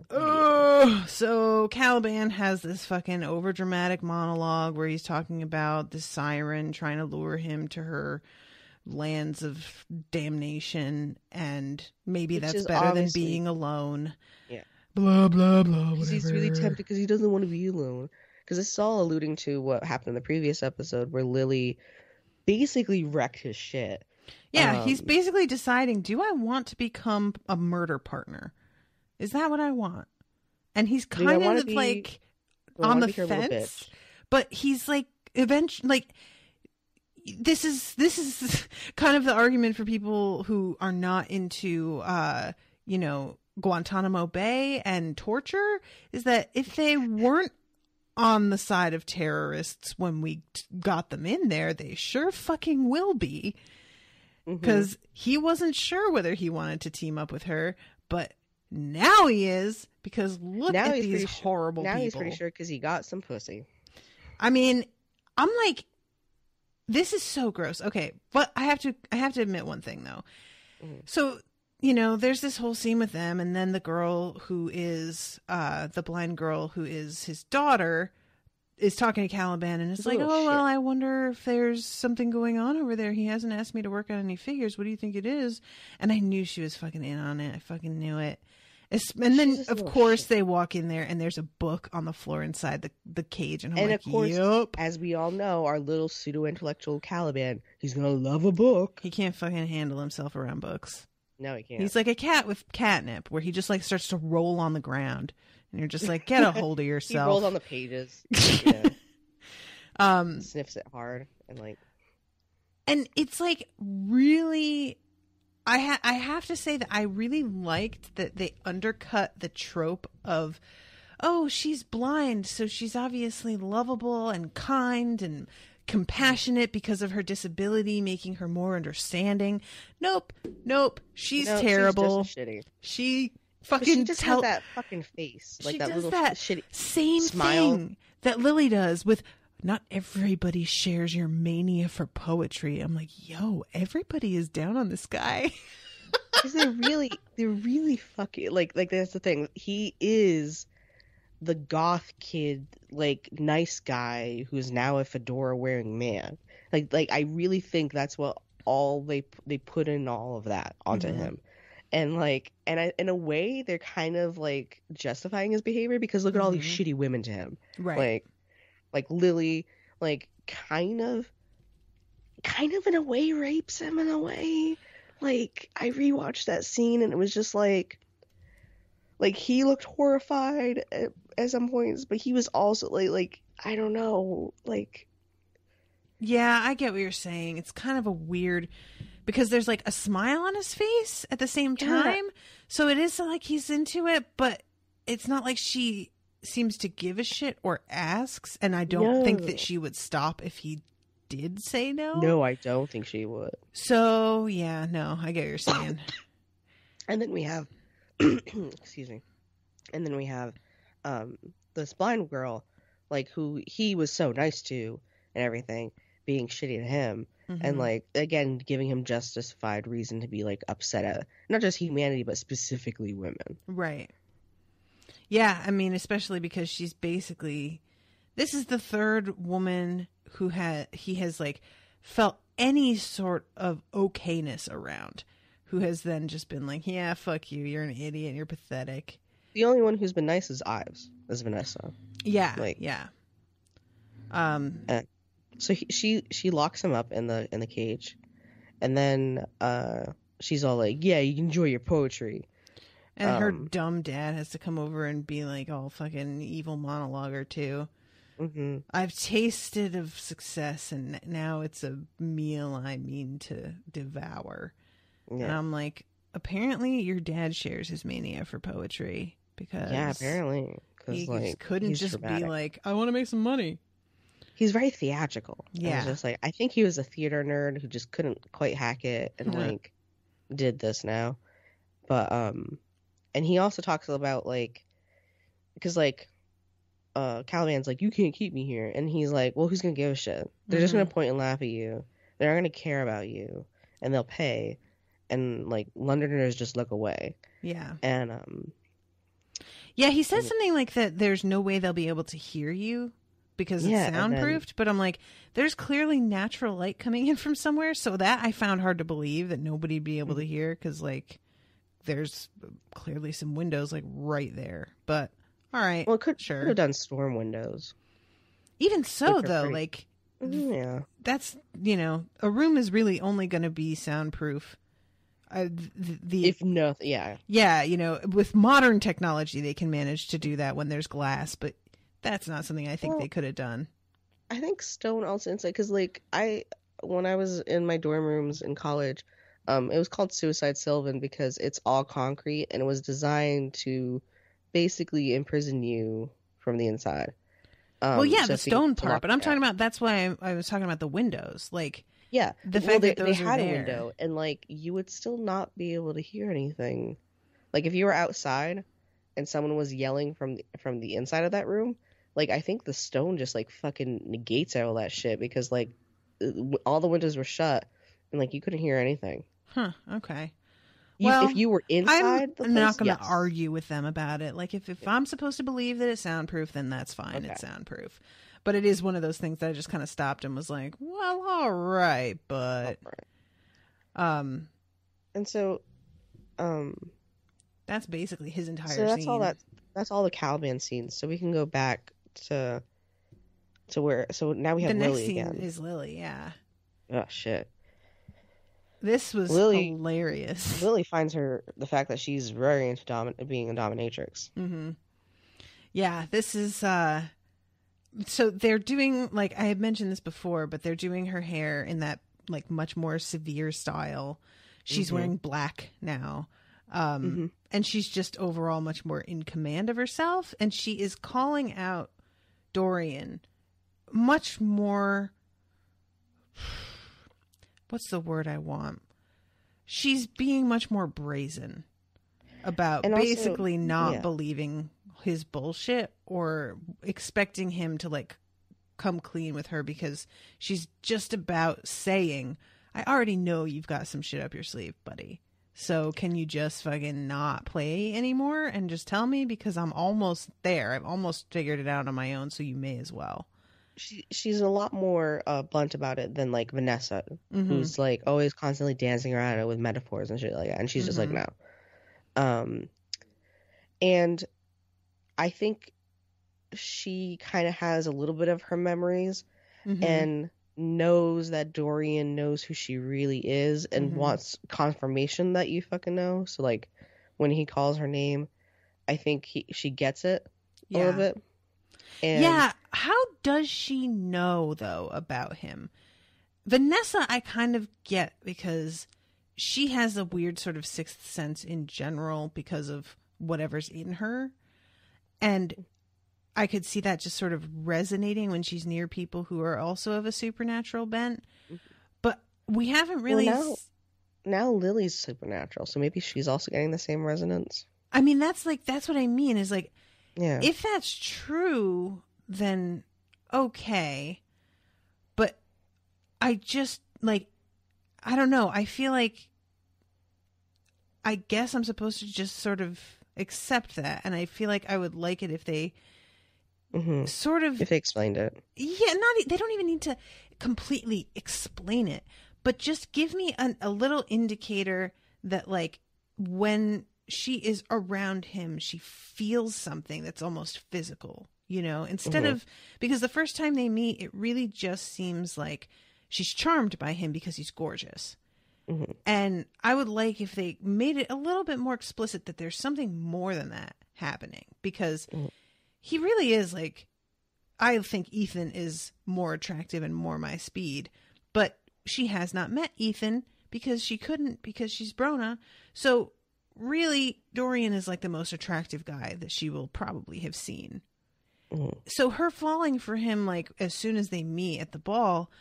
So Caliban has this fucking overdramatic monologue where he's talking about the siren trying to lure him to her lands of damnation, and maybe that's better than being alone. Yeah. Blah, blah, blah, whatever. He's really tempted because he doesn't want to be alone. Because this is all alluding to what happened in the previous episode where Lily basically wrecked his shit. Yeah, he's basically deciding, do I want to become a murder partner? Is that what I want? And he's kind of like on the fence, but he's like eventually like this is kind of the argument for people who are not into Guantanamo Bay and torture, is that if they weren't on the side of terrorists when we got them in there, they sure fucking will be. Because he wasn't sure whether he wanted to team up with her, but now he is, because look at these horrible people. Now he's pretty sure because he got some pussy. I mean, I'm like, this is so gross. Okay, but I have to admit one thing though. So, there's this whole scene with them, and then the girl who is the blind girl who is his daughter is talking to Caliban, and it's like, oh, well, I wonder if there's something going on over there. He hasn't asked me to work on any figures. What do you think it is? And I knew she was fucking in on it. I fucking knew it. And then, of course, they walk in there, and there's a book on the floor inside the cage. And I'm like, of course, yep. As we all know, our little pseudo-intellectual Caliban, he's going to love a book. He can't fucking handle himself around books. No, he can't. He's like a cat with catnip, where he just like starts to roll on the ground. And you're just like, get a hold of yourself. He rolls on the pages. Sniffs it hard. And it's like really... I have to say that I really liked that they undercut the trope of, oh, she's blind, so she's obviously lovable and kind and compassionate because of her disability, making her more understanding. Nope. She's terrible. She's just shitty. She fucking has that fucking face, like that little shitty same smile thing that Lily does with. Not everybody shares your mania for poetry. I'm like, yo, everybody is down on this guy. Because they're really fucking like that's the thing. He is the goth kid, like nice guy who's now a fedora wearing man. Like I really think that's what all they put in all of that onto him. And in a way they're kind of like justifying his behavior because look at all these shitty women to him. Right. Like Lily, like kind of in a way rapes him in a way. Like I rewatched that scene and it was just like he looked horrified at some points, but he was also like I don't know, like. Yeah, I get what you're saying. It's kind of a weird, because there's like a smile on his face at the same time. Yeah. So it is like he's into it, but it's not like she seems to give a shit or asks, and I don't think that she would stop if he did say no. No, I don't think she would. So yeah, no, I get what you're saying. And then we have excuse me. And then we have this blind girl, like who he was so nice to and everything, being shitty to him, and like again giving him justified reason to be like upset at not just humanity but specifically women. Right. Yeah, I mean, especially because she's basically, this is the third woman who he has like felt any sort of okayness around, who has then just been like, yeah, fuck you, you're an idiot, you're pathetic. The only one who's been nice is Vanessa. Yeah, yeah. So she locks him up in the cage, and then she's all like, yeah, you can enjoy your poetry. And her dumb dad has to come over and be like all fucking evil monologue or two. I've tasted of success, and now it's a meal I mean to devour. Yeah. And I'm like, apparently your dad shares his mania for poetry, because apparently he couldn't just dramatic. Be like, I want to make some money. he's very theatrical. Yeah. And it's just like, I think he was a theater nerd who just couldn't quite hack it and like did this now. But and he also talks about like, because like Caliban's like, you can't keep me here, and he's like, well, who's gonna give a shit? They're just gonna point and laugh at you. They're not gonna care about you, and they'll pay, and like Londoners just look away. Yeah. And yeah, he says something like that. There's no way they'll be able to hear you because it's soundproofed. But I'm like, there's clearly natural light coming in from somewhere, so that I found hard to believe that nobody'd be able to hear, because like there's clearly some windows like right there. But all right, well, it could sure have done storm windows. Even so, though, like yeah, that's, you know, a room is really only going to be soundproof. If nothing, yeah, you know, with modern technology, they can manage to do that when there's glass, but that's not something I think they could have done. I think stone also inside, because like when I was in my dorm rooms in college, it was called Suicide Sylvan because it's all concrete and it was designed to basically imprison you from the inside. Well, yeah, the stone part, but I'm talking about, that's why I was talking about the windows, like. Yeah, the fact that they had a window, and like you would still not be able to hear anything. Like if you were outside and someone was yelling from the inside of that room, like I think the stone just like fucking negates all that shit, because like all the windows were shut and like you couldn't hear anything. Huh. Okay. If you were inside, I'm not going to argue with them about it. Like if I'm supposed to believe that it's soundproof, then that's fine. Okay. It's soundproof. But it is one of those things that I just kind of stopped and was like, well, all right, but and so that's basically his entire scene. That's all the Caliban scenes. So we can go back to where, so now we have Lily again. The next scene is Lily, yeah. Oh shit. This was hilarious. Lily finds the fact that she's very into being a dominatrix. Mm-hmm. Yeah, this is so they're doing, like I had mentioned this before, but they're doing her hair in that like much more severe style. She's wearing black now. And she's just overall much more in command of herself. And she is calling out Dorian much more. What's the word I want? She's being much more brazen about basically not believing his bullshit or expecting him to like come clean with her, because she's just about saying, I already know you've got some shit up your sleeve, buddy. So can you just fucking not play anymore and just tell me, because I'm almost there. I've almost figured it out on my own, so you may as well. She's a lot more blunt about it than like Vanessa, who's like always constantly dancing around it with metaphors and shit like that. And she's just like, no. And I think she kind of has a little bit of her memories and knows that Dorian knows who she really is and wants confirmation that you fucking know. So like when he calls her name, I think she gets it a little bit. And yeah, how does she know though about him? Vanessa I kind of get, because she has a weird sort of sixth sense in general because of whatever's in her. And I could see that just sort of resonating when she's near people who are also of a supernatural bent. But we haven't really... Well, now Lily's supernatural, so maybe she's also getting the same resonance. I mean, that's what I mean, is like, yeah, if that's true, then okay. But I just, like, I don't know. I feel like I guess I'm supposed to just sort of accept that, and I feel like I would like it if they sort of, if they explained it. Yeah, they don't even need to completely explain it, but just give me a little indicator that like when she is around him, she feels something that's almost physical, you know, instead of, because the first time they meet, it really just seems like she's charmed by him because he's gorgeous. And I would like if they made it a little bit more explicit that there's something more than that happening, because he really is like, I think Ethan is more attractive and more my speed, but she has not met Ethan because she couldn't, because she's Brona. So really, Dorian is like the most attractive guy that she will probably have seen. So her falling for him, like, as soon as they meet at the ball,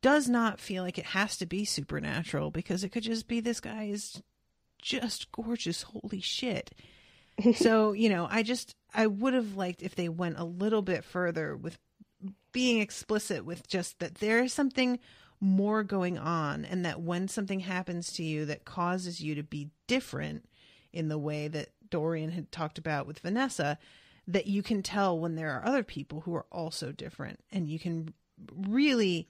does not feel like it has to be supernatural, because it could just be this guy is just gorgeous. Holy shit. So, you know, I would have liked if they went a little bit further with being explicit with just that there is something more going on, and that when something happens to you that causes you to be different in the way that Dorian had talked about with Vanessa, that you can tell when there are other people who are also different, and you can really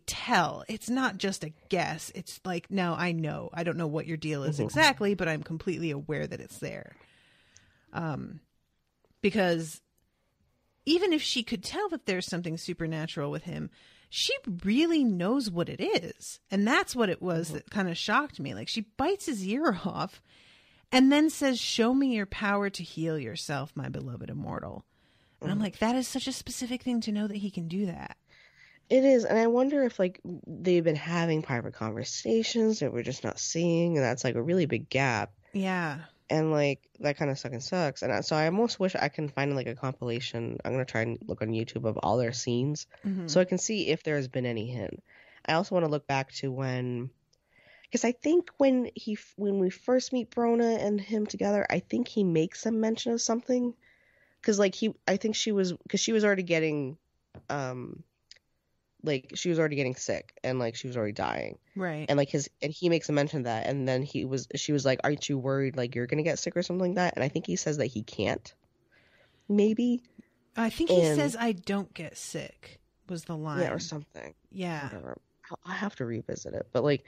tell. It's not just a guess. It's like, no, I know. I don't know what your deal is exactly, but I'm completely aware that it's there. Because even if she could tell that there's something supernatural with him, she really knows what it is. And that's what it was that kind of shocked me. Like, she bites his ear off and then says, "Show me your power to heal yourself, my beloved immortal." And I'm like, that is such a specific thing to know that he can do that. It is, and I wonder if, like, they've been having private conversations that we're just not seeing, and that's, like, a really big gap. Yeah. And, like, that kind of sucks. And so I almost wish I can find, like, a compilation. I'm going to try and look on YouTube of all their scenes so I can see if there's been any hint. I also want to look back to because I think when we first meet Brona and him together, I think he makes some mention of something. Because, like, because she was already getting, she was already getting sick, and, like, she was already dying. Right. And, like, and he makes a mention of that, and then she was like, "Aren't you worried, like, you're gonna get sick or something like that?" And I think he says that he can't. Maybe. I think he says, "I don't get sick," was the line. Yeah, or something. Yeah. Whatever. I'll have to revisit it. But, like,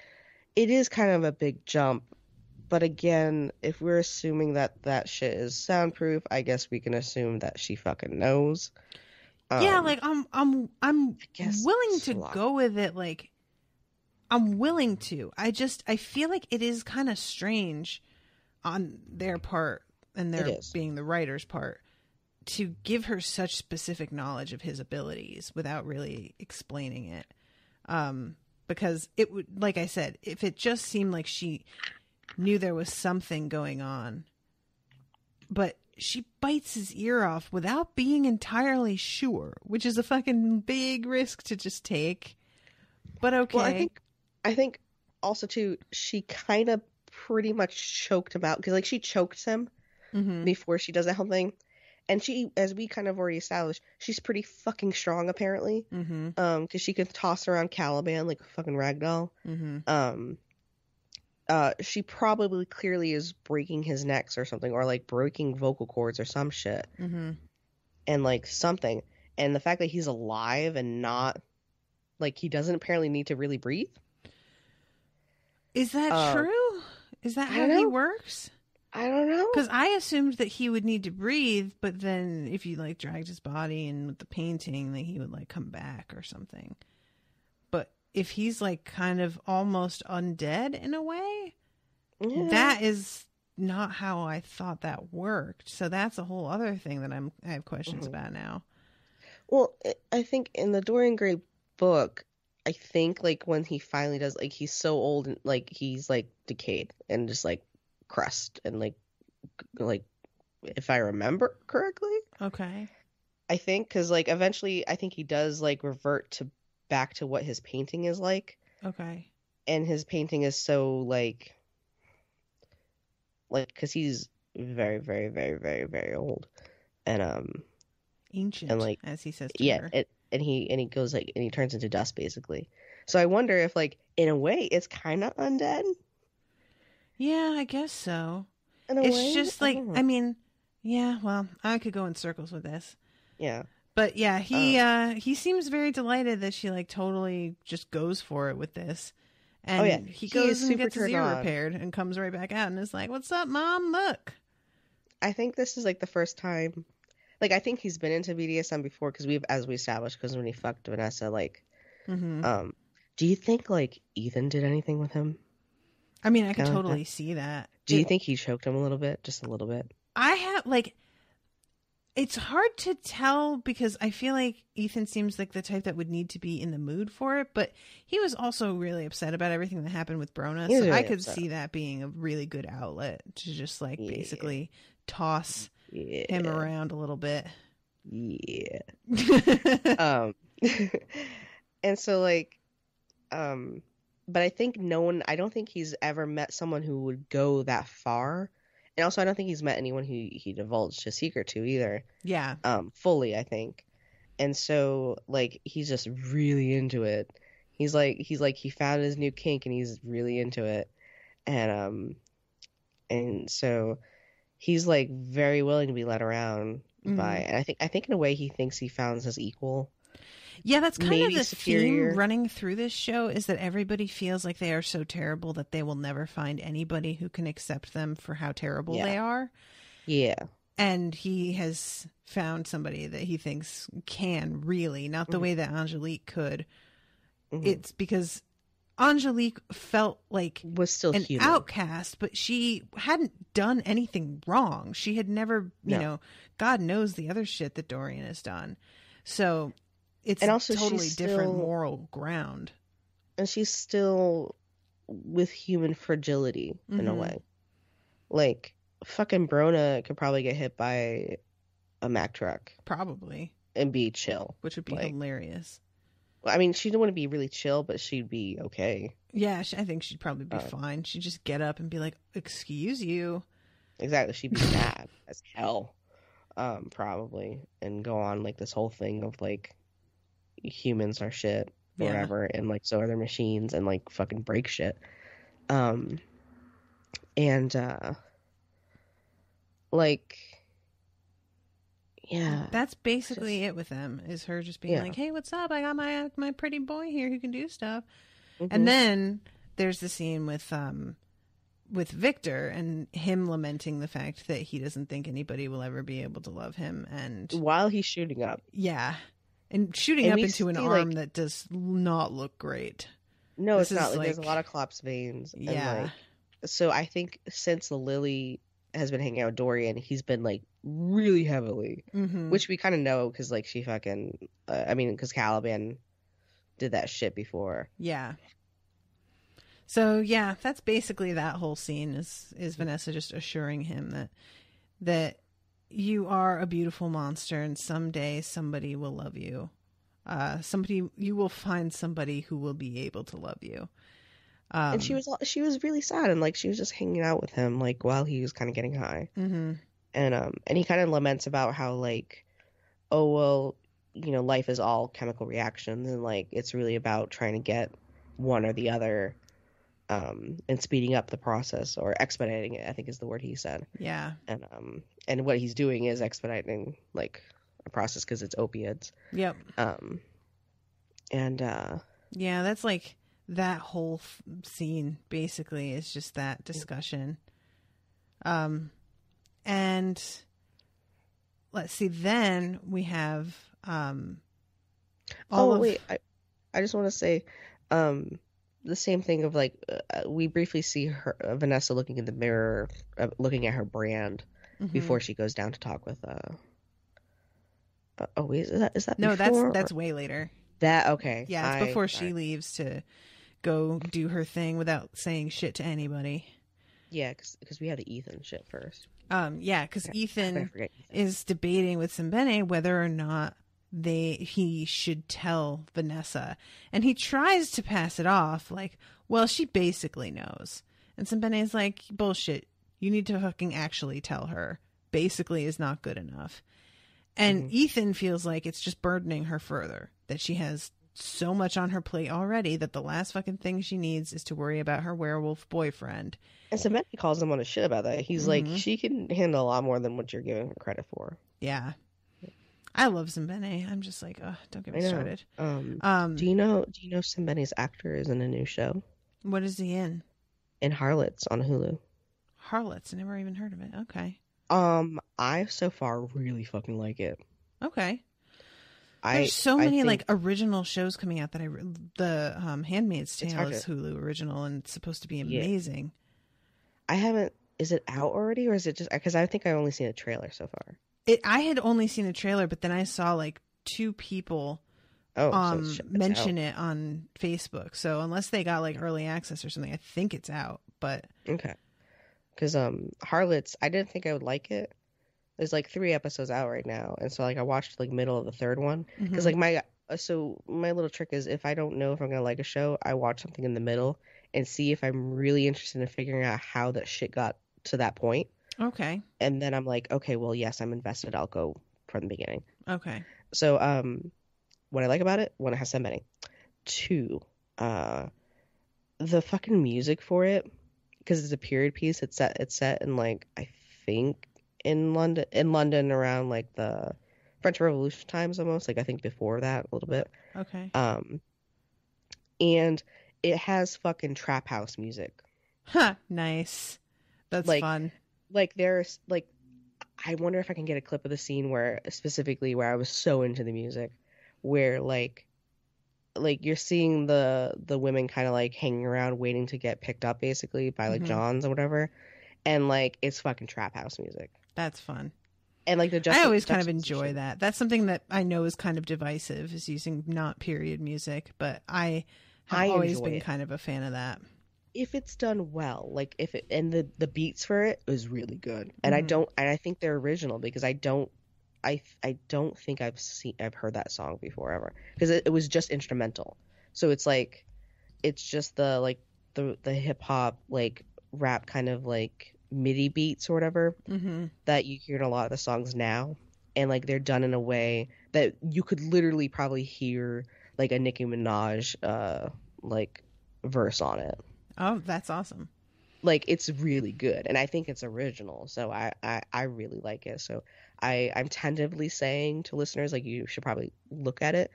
it is kind of a big jump. But again, if we're assuming that shit is soundproof, I guess we can assume that she fucking knows. Yeah, like, I'm willing to go with it. Like, I'm willing to. I feel like it is kind of strange on their part, and their being the writer's part, to give her such specific knowledge of his abilities without really explaining it. Because it would, like I said, if it just seemed like she knew there was something going on, but she bites his ear off without being entirely sure, which is a fucking big risk to just take. But okay. Well, I think also too, she kind of pretty much choked him out, because, like, she choked him before she does that whole thing, and she, as we kind of already established, she's pretty fucking strong apparently, because she can toss around Caliban like a fucking ragdoll. She probably clearly is breaking his necks or something, or, like, breaking vocal cords or some shit, and, like, something. And the fact that he's alive and not, like, he doesn't apparently need to really breathe. Is that true? Is that how he works? I don't know. Because I assumed that he would need to breathe, but then if you, like, dragged his body and with the painting, that he would, like, come back or something. But if he's, like, kind of almost undead in a way, that is not how I thought that worked. So that's a whole other thing that I have questions about now. Well, I think in the Dorian Gray book, I think, like, when he finally does, like, he's so old and, like, he's, like, decayed and just, like, crust and, like, if I remember correctly. Okay. I think, because, like, eventually I think he does, like, revert back to what his painting is like. Okay. And his painting is so, like, because he's very, very, very, very, very old. And, ancient, and, like, as he says to her. And he goes, like, and he turns into dust, basically. So I wonder if, like, in a way, it's kind of undead. Yeah, I guess so. It's just like, I mean, yeah, well, I could go in circles with this. Yeah. But yeah, he seems very delighted that she, like, totally just goes for it with this. And he goes and gets his ear repaired and comes right back out and is like, "What's up, Mom? Look." I think this is, like, the first time. Like, I think he's been into BDSM before, because as we established, because when he fucked Vanessa, like, do you think, like, Ethan did anything with him? I mean, I could totally see that. Do you think he choked him a little bit? Just a little bit? I have, like, it's hard to tell, because I feel like Ethan seems like the type that would need to be in the mood for it, but he was also really upset about everything that happened with Brona, so really I could see that being a really good outlet to just, like, basically toss him around a little bit. Yeah. Um, and so like, but I think I don't think he's ever met someone who would go that far. And also, I don't think he's met anyone who he divulged his secret to either. Yeah. Fully, I think. And so, like, he's just really into it. He found his new kink and he's really into it. And so he's like very willing to be led around by, and I think in a way he thinks he found his equal. Yeah, that's kind Maybe of the superior. theme running through this show, is that everybody feels like they are so terrible that they will never find anybody who can accept them for how terrible they are. Yeah. And he has found somebody that he thinks can really, not the way that Angelique could. It's because Angelique felt like was still an human. outcast, but she hadn't done anything wrong. She had never, you know, God knows the other shit that Dorian has done. So it's and also totally she's different still, moral ground. And she's still with human fragility in a way. Like, fucking Brona could probably get hit by a Mack truck. Probably. And be chill. Which would be hilarious. I mean, she wouldn't be really chill, but she'd be okay. Yeah, I think she'd probably be fine. She'd just get up and be like, excuse you. Exactly. She'd be mad as hell, probably. And go on, like, this whole thing of, like, humans are shit or whatever. And, like, so are their machines and, like, fucking break shit. Like... Yeah. That's basically it with them, is her just being like, hey, what's up? I got my pretty boy here who can do stuff. And then there's the scene with Victor and him lamenting the fact that he doesn't think anybody will ever be able to love him. And while he's shooting up. Yeah. And shooting up into an arm that does not look great. No, it's not. Like, there's a lot of collapsed veins. Yeah. And, like, so I think since Lily has been hanging out with Dorian, he's been like really heavily, which we kind of know because like she fucking, because Caliban did that shit before. Yeah. So yeah, that's basically that whole scene is Vanessa just assuring him that you are a beautiful monster and someday somebody will love you. You will find somebody who will be able to love you. And she was really sad, and like she was just hanging out with him like while he was kind of getting high. And he kind of laments about how like, oh well, you know, life is all chemical reactions, and like it's really about trying to get one or the other, and speeding up the process or expediting it, I think is the word he said. Yeah. And what he's doing is expediting like a process because it's opiates. Yep. Yeah, that's like. That whole scene basically is just that discussion. And let's see, then we have I just want to say the same thing of like we briefly see her Vanessa looking in the mirror, looking at her brand before she goes down to talk with is that no, before, that's way later. That okay. Yeah, it's before she leaves to go do her thing without saying shit to anybody. Yeah, because we have the Ethan shit first. Because Ethan is debating with Simbene whether or not he should tell Vanessa, and he tries to pass it off like, well, she basically knows, and Simbene is like, bullshit. You need to fucking actually tell her. Basically is not good enough, and Ethan feels like it's just burdening her further, that she has so much on her plate already that the last fucking thing she needs is to worry about her werewolf boyfriend. And Simbene calls him on his shit about that. He's like, she can handle a lot more than what you're giving her credit for. Yeah. I love Simbene. I'm just like, don't get me started. Do you know Simbene's actor is in a new show? What is he in? In Harlots on Hulu. Harlots? I never even heard of it. Okay. I so far really fucking like it. Okay. There's so many like original shows coming out that the Handmaid's Tale is Hulu original and it's supposed to be amazing. I haven't. Is it out already, or is it just because I think I've only seen a trailer so far? I had only seen a trailer, but then I saw like 2 people mention it on Facebook. So unless they got like early access or something, I think it's out. But okay, because Harlots, I didn't think I would like it, There's like 3 episodes out right now, and so like I watched like middle of the third one because Mm-hmm. like my little trick is if I don't know if I'm gonna like a show, I watch something in the middle and see if I'm really interested in figuring out how that shit got to that point, Okay. and then I'm like, okay, well, yes, I'm invested. I'll go from the beginning. Okay. So what I like about it, one, it has so many. Two, uh, the fucking music for it, because it's a period piece. It's set in like I think in London around like the French Revolution times almost. Like I think before that a little bit. Okay. Um, and it has fucking trap house music. Huh. Nice. That's Like fun. there's like I wonder if I can get a clip of the scene where specifically where I was so into the music, where like you're seeing the women kind of like hanging around waiting to get picked up basically by like Mm-hmm. Johns or whatever, and like it's fucking trap house music, That's fun. and like the I always kind of enjoy juxtaposition. that. That's something that I know is kind of divisive, is using not period music, but I have I always enjoy been it kind of a fan of that. if it's done well, like if it and the beats for it is really good, and Mm-hmm. I think they're original because I don't think I've heard that song before ever because it was just instrumental, so it's like it's just the like the hip hop like rap kind of like MIDI beats or whatever Mm-hmm. that you hear in a lot of the songs now, and like they're done in a way that you could literally probably hear like a Nicki Minaj like verse on it. Oh, that's awesome. Like it's really good, and I think it's original, so I really like it. So I'm tentatively saying to listeners like you should probably look at it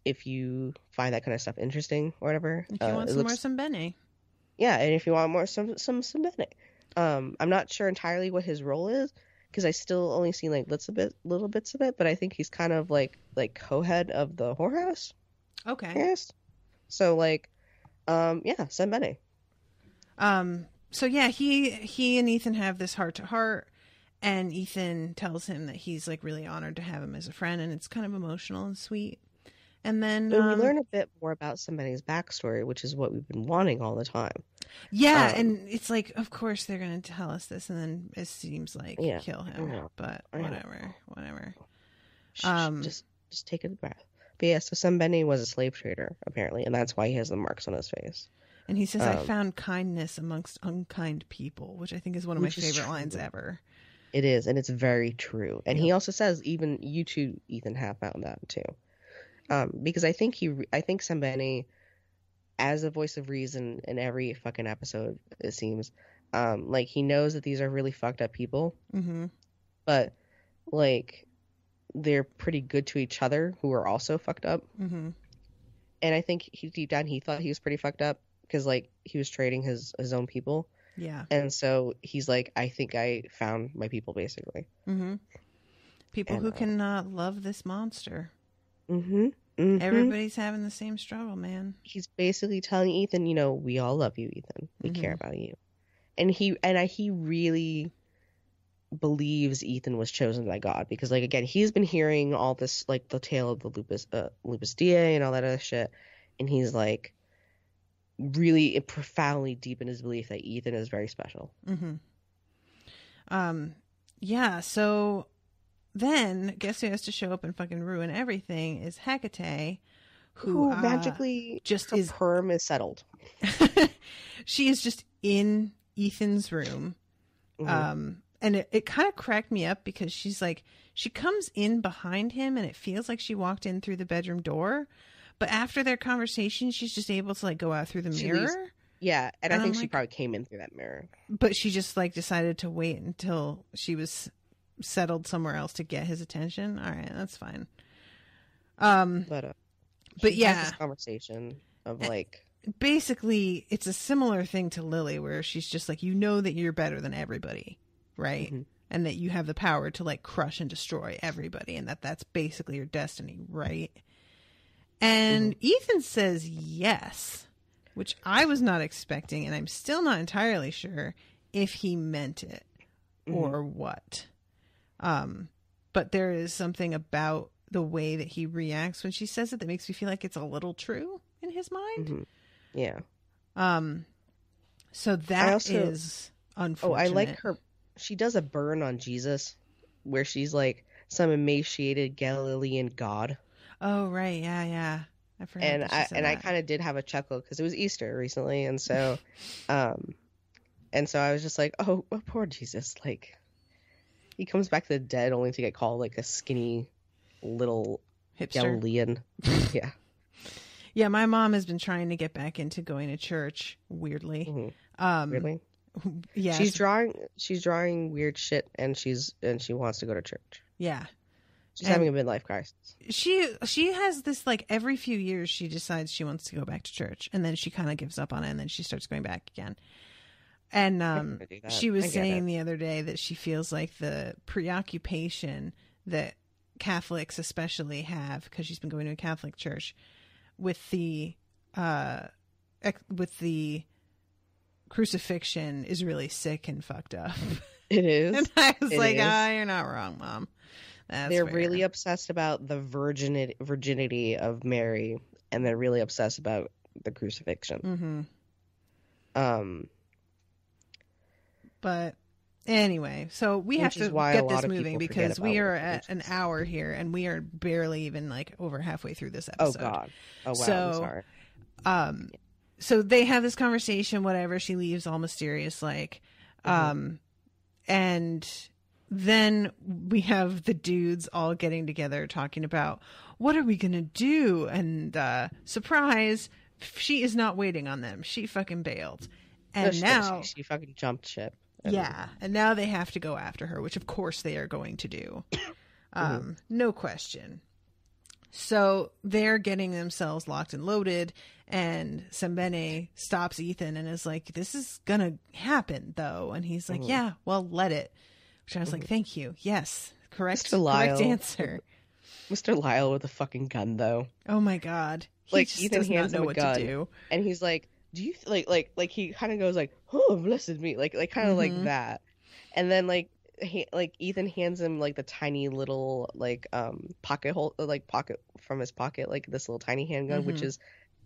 if you find that kind of stuff interesting or whatever. If you want It some more looks Sembene. Yeah, and if you want more some Bennett. I'm not sure entirely what his role is because I still only seen like little bits of it, but I think he's kind of like co-head of the whorehouse. Okay. Yes. So like yeah, Sam Bennett. So yeah, he and Ethan have this heart to heart, and Ethan tells him that he's like really honored to have him as a friend, and it's kind of emotional and sweet. And then And we learn a bit more about somebody's backstory, which is what we've been wanting all the time. yeah, and it's like, of course they're going to tell us this, and then it seems like Yeah, kill I him. know. But I know. whatever. Just take a breath. But yeah, so Sam Bennett was a slave trader apparently, and that's why he has the marks on his face. And he says, "I found kindness amongst unkind people," which I think is one of my Which is favorite true. lines ever. It is, and it's very true. And he also says, even you too, Ethan, have found that too. Because I think Sam Bennett, as a voice of reason in every fucking episode, it seems, like he knows that these are really fucked up people, Mm-hmm. but like they're pretty good to each other who are also fucked up. Mm-hmm. And I think deep down he thought he was pretty fucked up because like he was trading his own people. Yeah. And so he's like, I think I found my people, basically. Mm-hmm. People And, who can love this monster. Mm-hmm. Mm-hmm. Everybody's having the same struggle, man. He's basically telling Ethan, we all love you, Ethan. We care about you. And he really believes Ethan was chosen by God because, like, again, he's been hearing all this, like, the tale of the Lupus DA and all that other shit, and he's like really profoundly deep in his belief that Ethan is very special. Mm-hmm. Yeah. So then, guess who has to show up and fucking ruin everything is Hecate, who magically just her is perm is settled. she is just in Ethan's room. Mm-hmm. And it kind of cracked me up because she's like, she comes in behind him and it feels like she walked in through the bedroom door. But after their conversation, she's just able to like go out through the mirror. Yeah. And I think she like, probably came in through that mirror. But she just like decided to wait until she was settled somewhere else to get his attention. All right, that's fine. But yeah, has this conversation of like, basically it's a similar thing to Lily where she's just like, that you're better than everybody, right? Mm-hmm. And that you have the power to like crush and destroy everybody, and that's basically your destiny, right? And Ethan says yes, which I was not expecting, and I'm still not entirely sure if he meant it or what. But there is something about the way that he reacts when she says it that makes me feel like it's a little true in his mind. Mm-hmm. Yeah. So that is unfortunate. Oh, I like her. she does a burn on Jesus where she's like some emaciated Galilean god. Oh, right. Yeah. I forgot that she said I that. kind of did have a chuckle because it was Easter recently, and so I was just like, oh poor Jesus, like he comes back to the dead only to get called like a skinny little Hipster. Galilean. Yeah. Yeah, my mom has been trying to get back into going to church, weirdly. Mm-hmm. Really? Yeah. She's drawing weird shit, and she wants to go to church. Yeah. She's having a midlife crisis. She has this, like, every few years she decides she wants to go back to church, and then she kind of gives up on it, and then she starts going back again. And she was saying the other day that she feels like the preoccupation that Catholics especially have, because she's been going to a Catholic church, with the crucifixion is really sick and fucked up. It is. And I was like, you're not wrong, Mom. They're really obsessed about the virginity of Mary, and they're really obsessed about the crucifixion. Mm-hmm. But anyway, so we have to get this moving because we are at an hour here, and we are barely even like over halfway through this episode. Oh God! Oh wow! So, I'm sorry. So they have this conversation. Whatever, she leaves all mysterious, like, and then we have the dudes all getting together talking about what are we gonna do, and surprise, she is not waiting on them. She fucking bailed, and now she fucking jumped ship. Yeah, and now they have to go after her, which of course they are going to do. No question. So they're getting themselves locked and loaded, and Sembene stops Ethan and is like, this is gonna happen though. And he's like, yeah, well, let it. Which I was like, thank you. Yes. Correct answer. Mr. Lyle with a fucking gun though. Oh my God. He like just Ethan does hands not know him a what gun, to do. and he's like, do you like he kind of goes like, oh, blessed me, like kind of like that, and then like Ethan hands him like the tiny little like pocket from his pocket, like this little tiny handgun, which is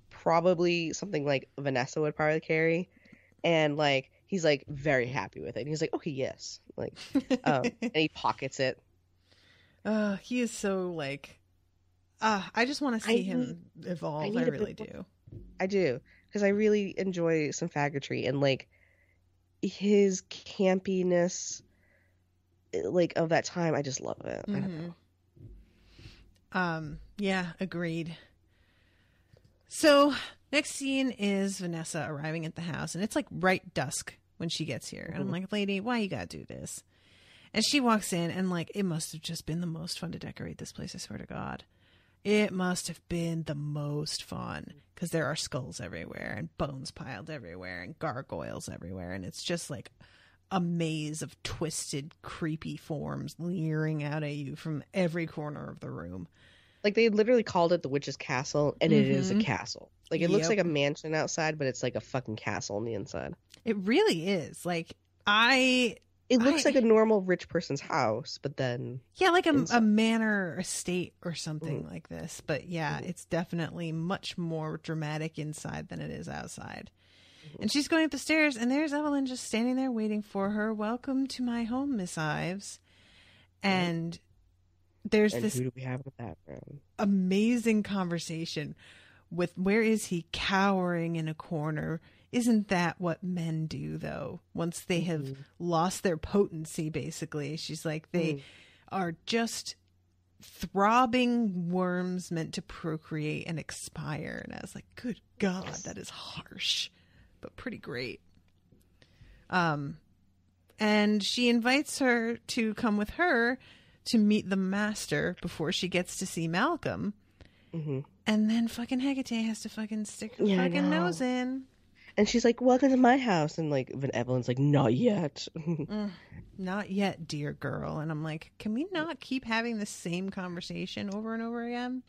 probably something like Vanessa would probably carry, and like he's like very happy with it, and he's like, okay, yes, like and he pockets it. He is so like, I just want to see him evolve. I really do. I do. Because I really enjoy some faggotry, and like his campiness, like of that time. I just love it. I don't know. Yeah, agreed. So next scene is Vanessa arriving at the house, and it's like right dusk when she gets here. And I'm like, lady, why you gotta do this? And she walks in, and like, it must have just been the most fun to decorate this place. I swear to God. It must have been the most fun because there are skulls everywhere and bones piled everywhere and gargoyles everywhere. And it's just like a maze of twisted, creepy forms leering out at you from every corner of the room. Like they literally called it the witch's castle, and it is a castle. Like it looks like a mansion outside, but it's like a fucking castle on the inside. It really is. Like it looks like a normal rich person's house, but then... Yeah, like a manor estate or something like this. But yeah, it's definitely much more dramatic inside than it is outside. And she's going up the stairs, and there's Evelyn just standing there waiting for her. Welcome to my home, Miss Ives. And there's this... who do we have with that, room? Amazing conversation with where is he cowering in a corner. Isn't that what men do, though? Once they have lost their potency, basically. She's like, they are just throbbing worms meant to procreate and expire. And I was like, good God, that is harsh, but pretty great. And she invites her to come with her to meet the master before she gets to see Malcolm. And then fucking Hecate has to fucking stick her fucking nose in. And she's like, welcome to my house. And like, Evelyn's like, not yet. Not yet, dear girl. And I'm like, can we not keep having the same conversation over and over again?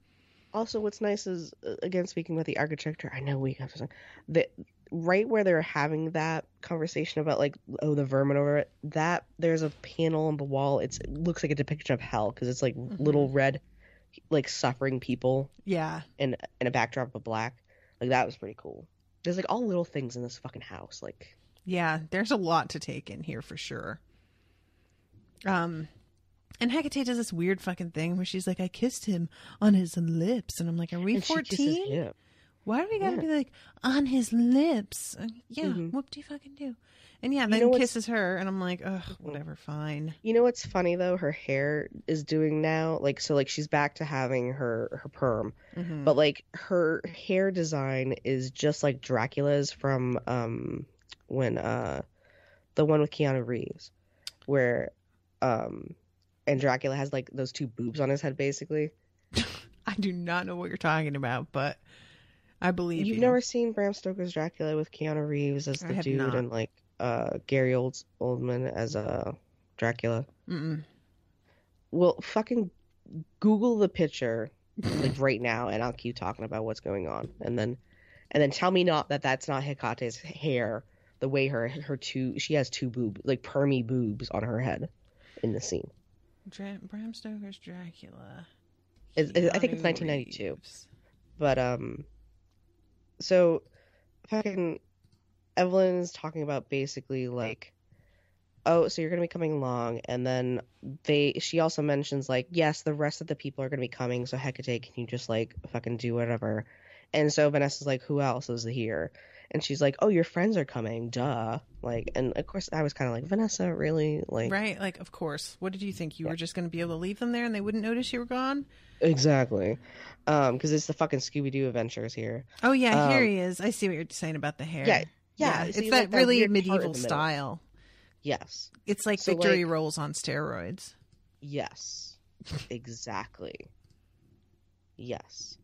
Also, what's nice is, again, speaking about the architecture, I know we have to that right where they're having that conversation about like, oh, the vermin over it, that there's a panel on the wall. It looks like a depiction of hell because it's like little red, like suffering people. Yeah. And a backdrop of black. Like that was pretty cool. There's like all little things in this fucking house. Like, yeah, there's a lot to take in here for sure. And Hecate does this weird fucking thing where she's like, I kissed him on his lips. And I'm like, are we 14? Why do we gotta be like, on his lips? Yeah, whoop-de-fucking-do. And yeah, then kisses her, and I'm like, ugh, whatever, fine. You know what's funny, though? Her hair is doing now, like, so, like, she's back to having her perm. Mm-hmm. But, like, her hair design is just like Dracula's from, when, the one with Keanu Reeves, where, and Dracula has, like, those two boobs on his head, basically. I do not know what you're talking about, but I believe You've never seen Bram Stoker's Dracula with Keanu Reeves as the dude not. and, like, Gary Oldman as Dracula? Mm-mm. Well, fucking Google the picture, like, right now, and I'll keep talking about what's going on. And then tell me not that that's not Hecate's hair, the way she has two permy boobs on her head in the scene. Bram Stoker's Dracula. I think it's 1992. Reeves. But, so, fucking Evelyn is talking about basically, like, oh, so you're going to be coming along, and then she also mentions, like, yes, the rest of the people are going to be coming, so Hecate, can you just, like, fucking do whatever? And so Vanessa's like, who else is here? And she's like, oh, your friends are coming, duh. Like, and of course I was kind of like, Vanessa, really? Like, right, like, of course. What did you think? You were just going to be able to leave them there and they wouldn't notice you were gone? Exactly. Because it's the fucking Scooby-Doo adventures here. Oh, yeah, here he is. I see what you're saying about the hair. Yeah. It's that really medieval style. Yes. It's like so victory rolls on steroids. Yes. Exactly. Yes.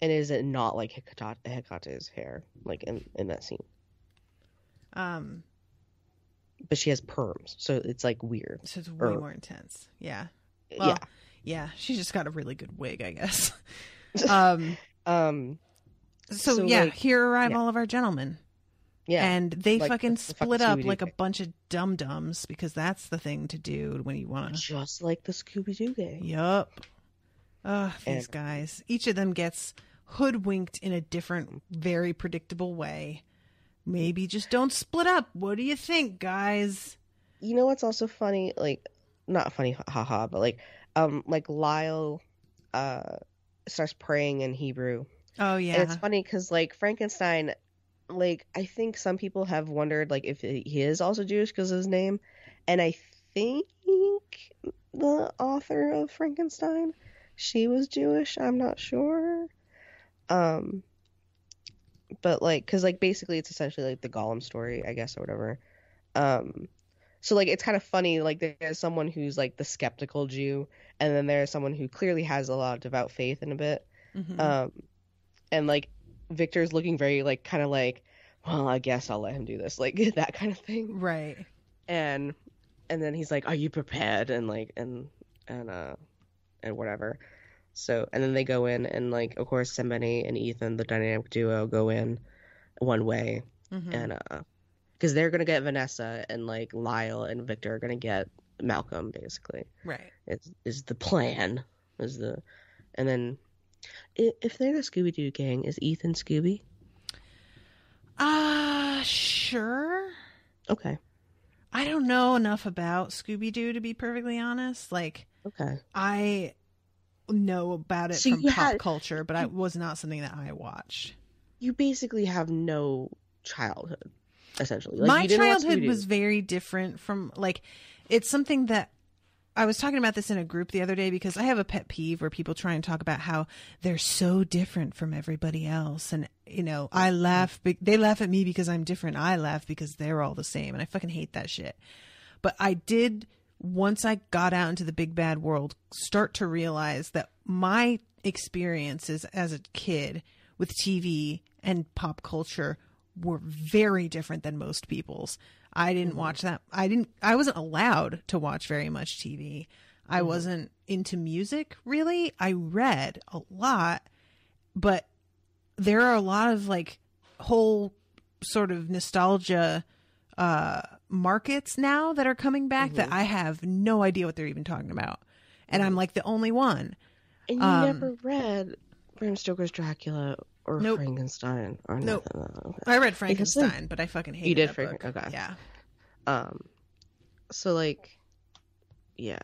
And is it not like Hecate's hair, like in that scene? But she has perms, so it's like weird. So it's way more intense. Yeah. Well, yeah. She's just got a really good wig, I guess. So yeah, like, here arrive all of our gentlemen. Yeah. And they like fucking split up like a bunch of dum-dums because that's the thing to do when you want to. Just like the Scooby-Doo gang. Yup. These guys. Each of them gets hoodwinked in a different, very predictable way. Maybe just don't split up. What do you think, guys? You know what's also funny? Like, not funny, haha, but like Lyle starts praying in Hebrew. Oh, yeah. And it's funny because, like, Frankenstein, like, I think some people have wondered, like, if he is also Jewish because of his name. And I think the author of Frankenstein, she was Jewish. I'm not sure. But, like, because, like, basically it's essentially, like, the Gollum story, I guess, or whatever. So, like, it's kind of funny, like, there's someone who's, like, the skeptical Jew, and then there's someone who clearly has a lot of devout faith in a bit. Mm-hmm. And, like, Victor's looking very, like, kind of like, well, I guess I'll let him do this, like, that kind of thing. Right. And then he's like, are you prepared? And, like, and whatever. So, and then they go in, and, like, of course, Sembene and Ethan, the dynamic duo, go in one way. Mm-hmm. And, because they're going to get Vanessa, and, like, Lyle and Victor are going to get Malcolm, basically. Right. Is the plan. And then, if they're the Scooby-Doo gang, is Ethan Scooby? Sure. Okay. I don't know enough about Scooby-Doo, to be perfectly honest. Like, okay. I know about it from pop culture, but it was not something that I watched. You basically have no childhood, essentially. Like, my childhood was very different from, like, it's something that I was talking about this in a group the other day because I have a pet peeve where people try and talk about how they're so different from everybody else. And, you know, I laugh. They laugh at me because I'm different. I laugh because they're all the same. And I fucking hate that shit. But I did, once I got out into the big bad world, start to realize that my experiences as a kid with TV and pop culture were very different than most people's. I didn't watch that. I wasn't allowed to watch very much TV. I wasn't into music, really. I read a lot, but there are a lot of, like, whole sort of nostalgia markets now that are coming back that I have no idea what they're even talking about. And I'm, like, the only one. And you never read Bram Stoker's Dracula or nope. Frankenstein or nothing? Nope. Okay. I read Frankenstein, but I fucking hated You did that Frankenstein? book. Okay. Yeah. So like, yeah,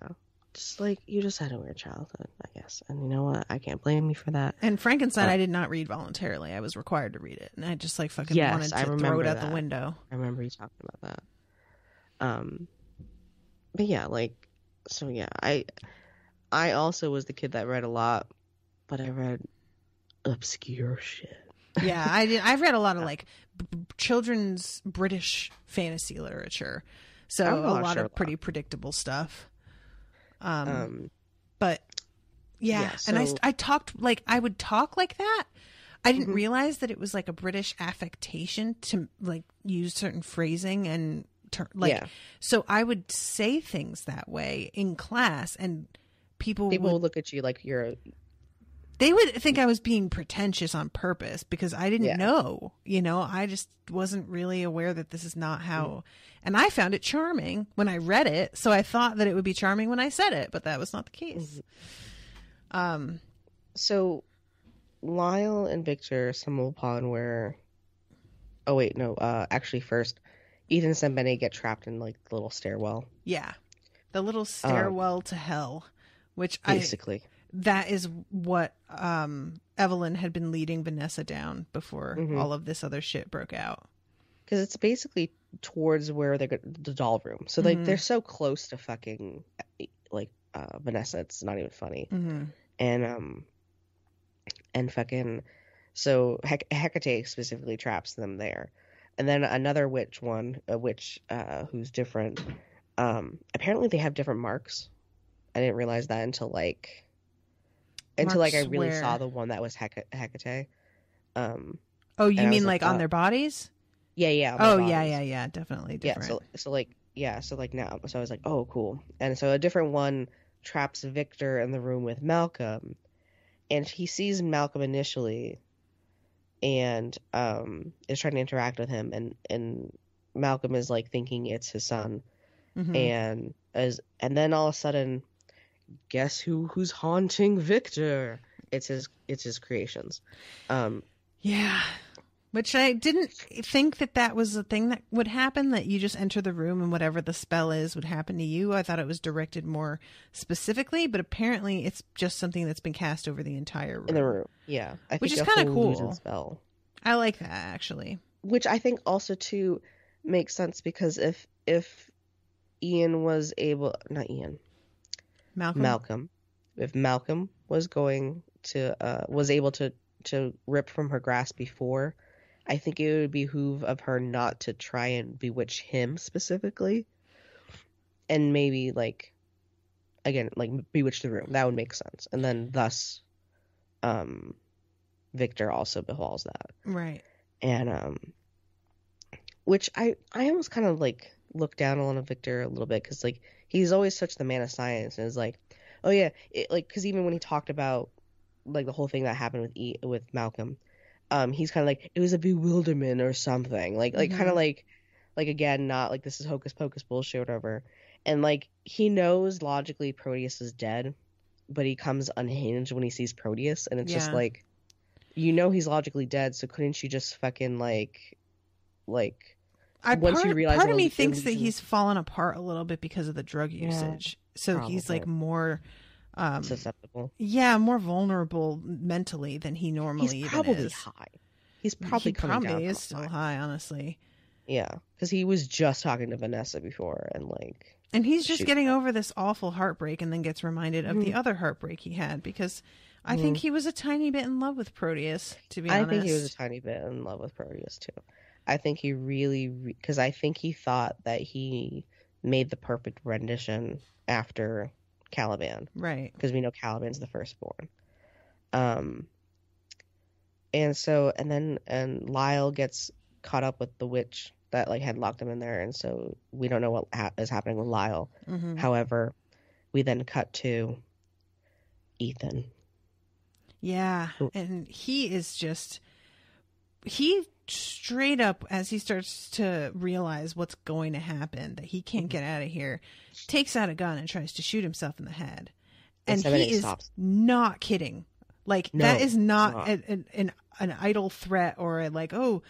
just like you just had a weird childhood, I guess. And you know what? I can't blame you for that. And Frankenstein, I did not read voluntarily. I was required to read it, and I just like fucking Yes, wanted I to throw it remember out the that. window. I remember you talking about that. But yeah, like, so yeah, I also was the kid that read a lot, but I read obscure shit. Yeah, I did. I've read a lot of like children's British fantasy literature, so I read a lot of Sherlock. pretty predictable stuff. Um, But yeah, and I talked like I would talk like that. I didn't realize that it was like a British affectation to like use certain phrasing and so I would say things that way in class, and people would look at you like they would think I was being pretentious on purpose because I didn't know, I just wasn't really aware that this is not how, and I found it charming when I read it. So I thought that it would be charming when I said it, but that was not the case. So Lyle and Victor stumble upon where, actually first, Ethan and Sembene get trapped in like the little stairwell. Yeah. The little stairwell to hell, which basically. That is what Evelyn had been leading Vanessa down before all of this other shit broke out. Because it's basically towards where they got the doll room. So like they're so close to fucking like Vanessa, it's not even funny. And fucking so Hecate specifically traps them there. And then another witch who's different. Apparently they have different marks. I didn't realize that until I really saw the one that was Hecate. Oh, you mean like on their bodies? Yeah. Oh, yeah, definitely different. Yeah, so now, so I was like, oh, cool. And so a different one traps Victor in the room with Malcolm, and he sees Malcolm initially, and is trying to interact with him, and Malcolm is like thinking it's his son, and then all of a sudden, guess who's haunting Victor? It's his creations. Yeah. Which I didn't think that was a thing that would happen, that you just enter the room and whatever the spell is would happen to you. I thought it was directed more specifically, but apparently it's just something that's been cast over the entire room. In the room, yeah. I think which is kind of cool. Spell. I like that, actually. Which I think also, too, makes sense because if Ian was able... Not Ian. Malcolm. If Malcolm was going to... was able to rip from her grasp before... I think it would behoove of her not to try and bewitch him specifically, and maybe bewitch the room. That would make sense, and then thus, Victor also befalls that, right? And which I almost kind of like look down on Victor a little bit because like he's always such the man of science and is like, oh yeah, because even when he talked about like the whole thing that happened with Malcolm. He's kind of like, it was a bewilderment or something. Kind of like again, not like this is hocus pocus bullshit or whatever. And like, he knows logically Proteus is dead, but he comes unhinged when he sees Proteus. And it's just like, he's logically dead. So couldn't you just fucking once you realize... Part of me thinks that he's fallen apart a little bit because of the drug usage. So probably. He's like more... susceptible. Yeah, more vulnerable mentally than he normally He's probably is. High. He's probably coming down. He is still high, honestly. Yeah, because he was just talking to Vanessa before, and he's just getting over this awful heartbreak, and then gets reminded of the other heartbreak he had, because I think he was a tiny bit in love with Proteus. To be honest, I think he was a tiny bit in love with Proteus too. I think he really, because I think he thought that he made the perfect rendition after Caliban, right? Because we know Caliban's the firstborn. And Lyle gets caught up with the witch that had locked him in there, and so we don't know what is happening with Lyle. However, we then cut to Ethan. Yeah, and he straight up, as he starts to realize what's going to happen, that he can't get out of here, takes out a gun and tries to shoot himself in the head. And he is not kidding. That is not an idle threat or oh,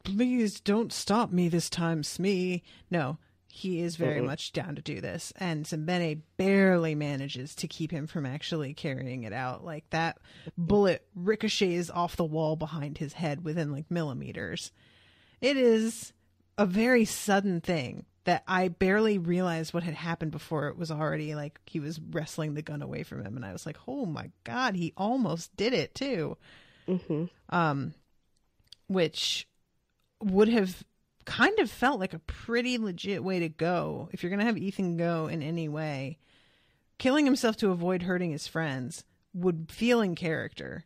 please don't stop me this time, Smee. No, he is very much down to do this. And Sembene barely manages to keep him from actually carrying it out. Like, that bullet ricochets off the wall behind his head within like millimeters. It is a very sudden thing that I barely realized what had happened before it was already like he was wrestling the gun away from him. And I was like, oh my God, he almost did it too. Which would have kind of felt like a pretty legit way to go. If you're going to have Ethan go in any way, killing himself to avoid hurting his friends would feel in character.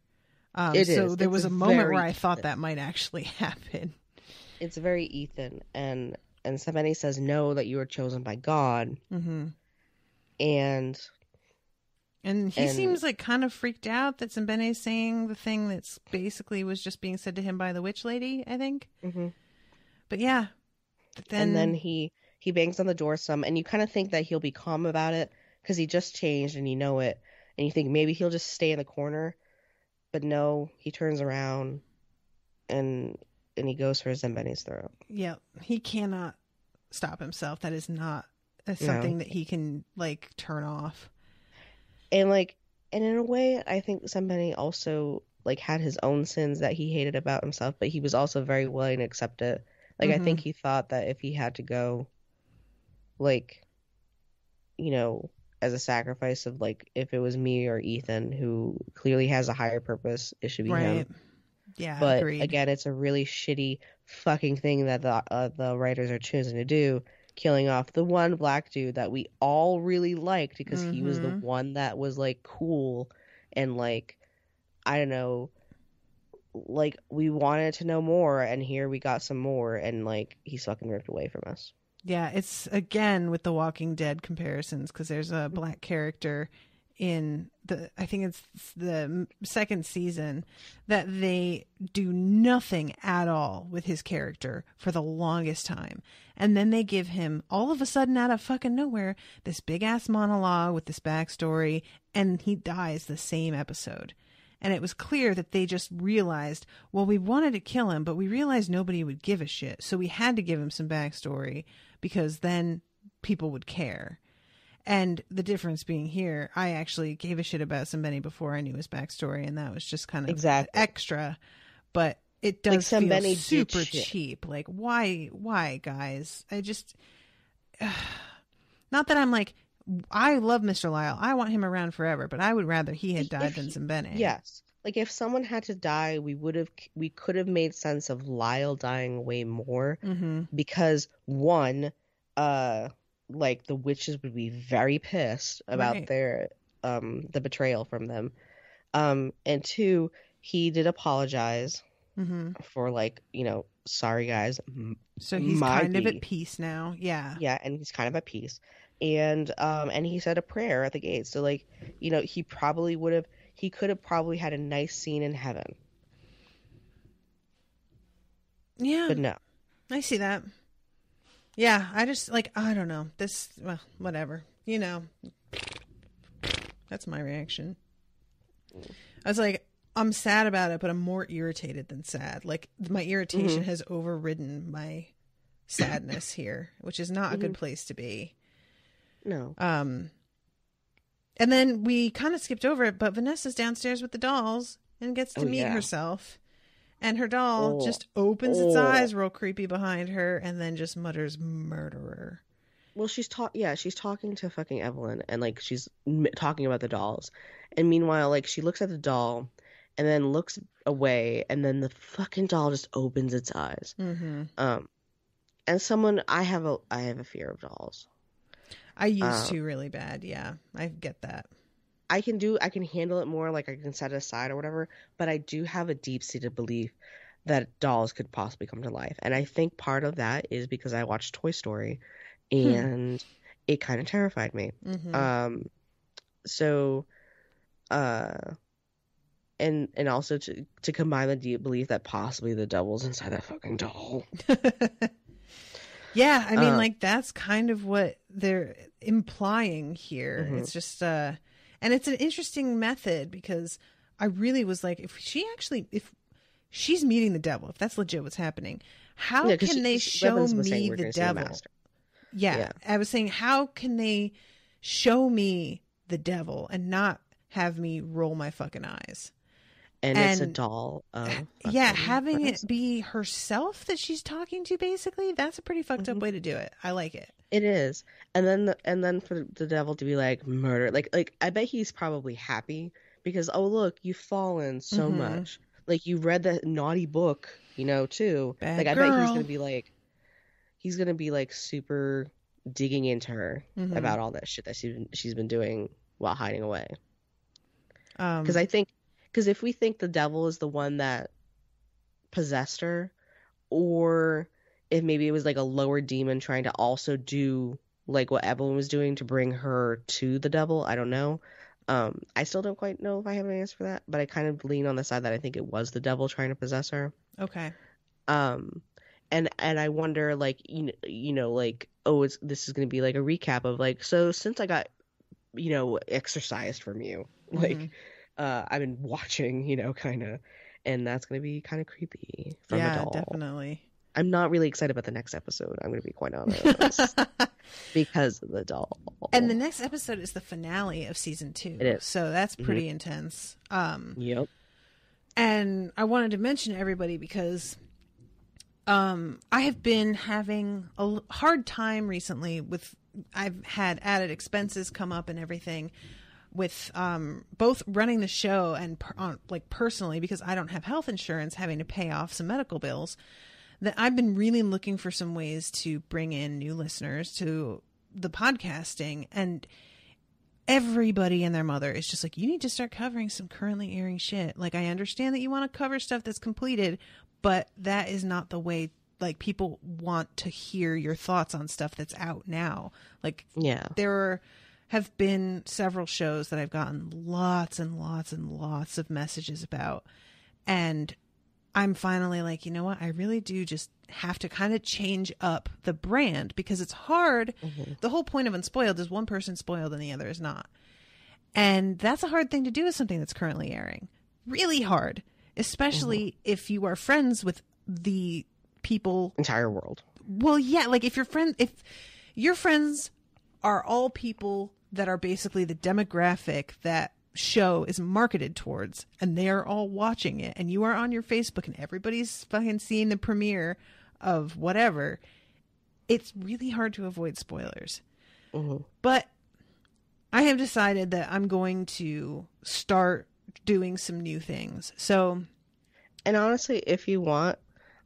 So there was a moment where I thought that might actually happen. It's very Ethan, and somebody says, "Know that you were chosen by God," and he seems like kind of freaked out that Sembene's saying the thing that's basically was just being said to him by the witch lady, I think. But yeah, and then he bangs on the door some, and you kind of think that he'll be calm about it because he just changed and you know it, and you think maybe he'll just stay in the corner, but no, he turns around and he goes for Sembene's throat. Yeah, he cannot stop himself. That is not something that he can like turn off. And in a way, I think Sembene also like had his own sins that he hated about himself, but he was also very willing to accept it. Like, I think he thought that if he had to go, like, you know, as a sacrifice of, like, if it was me or Ethan, who clearly has a higher purpose, it should be him. Yeah, but agreed. Again, it's a really shitty fucking thing that the writers are choosing to do, killing off the one black dude that we all really liked because he was the one that was, like, cool and, like, I don't know, like, we wanted to know more, and here we got some more, and like he's fucking ripped away from us. Yeah, it's again with the Walking Dead comparisons, because there's a black character in I think it's the second season that they do nothing at all with his character for the longest time, and then they give him all of a sudden out of fucking nowhere this big ass monologue with this backstory, and he dies the same episode. And it was clear that they just realized, well, we wanted to kill him, but we realized nobody would give a shit. So we had to give him some backstory because then people would care. And the difference being here, I actually gave a shit about Sembene before I knew his backstory, and that was just kind of extra. But it does feel super cheap. Like, why, guys? I just... not that I'm like... I love Mr. Lyle. I want him around forever, but I would rather he had died than Sembene. Yes. Like, if someone had to die, we could have made sense of Lyle dying way more because, one, like, the witches would be very pissed about their the betrayal from them. And two, he did apologize for, like, you know, sorry guys. So he's kind of at peace now. Yeah. Yeah, and he's kind of at peace. And he said a prayer at the gate. So, like, you know, he could have probably had a nice scene in heaven. Yeah. But no. I see that. Yeah, I just, like, I don't know. Well, whatever. You know. That's my reaction. I was like, I'm sad about it, but I'm more irritated than sad. Like, my irritation has overridden my sadness here, which is not a good place to be. No. And then we kind of skipped over it, but Vanessa's downstairs with the dolls and gets to meet herself. And her doll just opens its eyes real creepy behind her and then just mutters murderer. Well, she's talking to fucking Evelyn, and like she's talking about the dolls. And meanwhile, like, she looks at the doll and then looks away, and then the fucking doll just opens its eyes. And I have a fear of dolls. I used to really bad. Yeah, I get that. I can handle it more, like I can set it aside or whatever, but I do have a deep-seated belief that dolls could possibly come to life. And I think part of that is because I watched Toy Story and it kind of terrified me. And also to combine the deep belief that possibly the devil's inside that fucking doll. Yeah, I mean, like, that's kind of what they're implying here. It's just, and it's an interesting method because I really was like, if she's meeting the devil, if that's legit what's happening, how can they show me the devil? Yeah. I was saying, how can they show me the devil and not have me roll my fucking eyes? And it's a doll of having Christ. it be herself that she's talking to, basically, that's a pretty fucked up way to do it. I like it. It is. And then for the devil to be like murder, like I bet he's probably happy because, oh look, you've fallen so much. Like you read that naughty book, too. Bad like I girl. bet he's gonna be like super digging into her about all that shit that she's been doing while hiding away. Because if we think the devil is the one that possessed her, or if maybe it was like a lower demon trying to also do like what Evelyn was doing to bring her to the devil, I don't know. I still don't quite know if I have an answer for that, but I kind of lean on the side that I think it was the devil trying to possess her. Okay. And I wonder, like, like, this is going to be like a recap of like, so since I got, exorcised from you, like, I've been watching, kind of, and that's going to be kind of creepy from a doll. Yeah, definitely. I'm not really excited about the next episode. I'm going to be quite honest. Because of the doll. And the next episode is the finale of season 2. It is. So that's pretty intense. Yep. And I wanted to mention everybody because I have been having a hard time recently I've had added expenses come up and everything with both running the show and personally, because I don't have health insurance, having to pay off some medical bills, that I've been really looking for some ways to bring in new listeners to the podcasting, and everybody and their mother is just like, you need to start covering some currently airing shit. Like, I understand that you want to cover stuff that's completed, but that is not the way. Like, people want to hear your thoughts on stuff that's out now. Like, there have been several shows that I've gotten lots and lots and lots of messages about, and I'm finally like, you know what? I really do just have to kind of change up the brand, because it's hard. The whole point of Unspoiled is one person spoiled and the other is not. And that's a hard thing to do with something that's currently airing. Really hard, especially if you are friends with the people. Entire world. Well, yeah. Like if your friends are all people that are basically the demographic that show is marketed towards, and they are all watching it, and you are on your Facebook and everybody's fucking seeing the premiere of whatever, it's really hard to avoid spoilers. But I have decided that I'm going to start doing some new things. So, and honestly, if you want,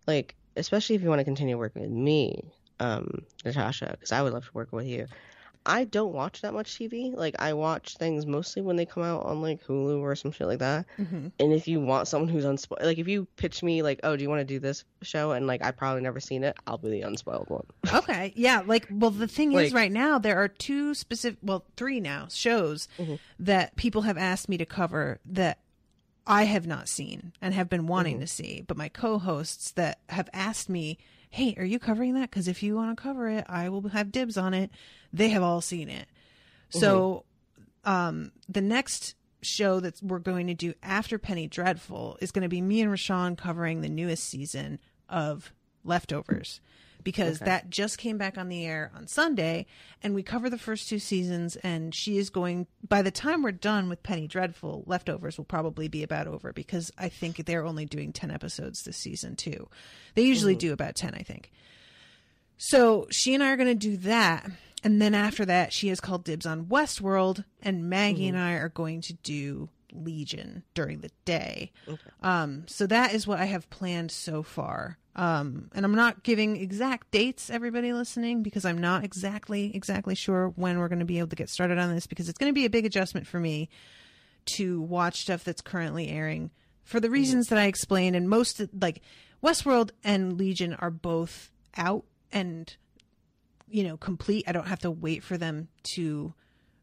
like, especially if you want to continue working with me, Natasha, because I would love to work with you. I don't watch that much TV. Like, I watch things mostly when they come out on, like, Hulu or some shit like that. And if you want someone who's unspoiled, like, if you pitch me, like, oh, do you want to do this show? And, like, I've probably never seen it, I'll be the unspoiled one. Okay. Yeah. Like, well, the thing is, right now, there are 3 now shows that people have asked me to cover that I have not seen and have been wanting to see. But my co-hosts that have asked me, hey, are you covering that? Because if you want to cover it, I will have dibs on it. They have all seen it. So the next show that we're going to do after Penny Dreadful is going to be me and Rashawn covering the newest season of Leftovers, because that just came back on the air on Sunday, and we cover the first 2 seasons, and she is going, by the time we're done with Penny Dreadful, Leftovers will probably be about over, because I think they're only doing 10 episodes this season too. They usually do about 10, I think. So she and I are going to do that. And then after that, she has called dibs on Westworld, and Maggie and I are going to do Legion during the day. So that is what I have planned so far. And I'm not giving exact dates, everybody listening, because I'm not exactly sure when we're going to be able to get started on this, because it's going to be a big adjustment for me to watch stuff that's currently airing for the reasons that I explained. And most, like, Westworld and Legion are both out and, complete. I don't have to wait for them to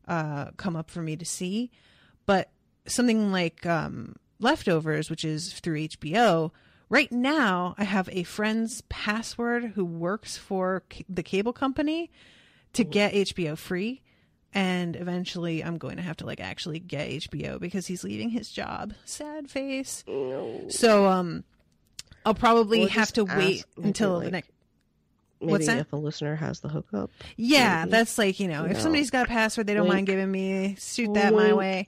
come up for me to see. But something like Leftovers, which is through HBO, right now I have a friend's password who works for the cable company to get HBO free. And eventually I'm going to have to, like, actually get HBO because he's leaving his job. Sad face. No. So I'll probably have to wait until the next... What's that? If a listener has the hookup. Yeah, that's like, if somebody's got a password they don't mind giving me, shoot that my way.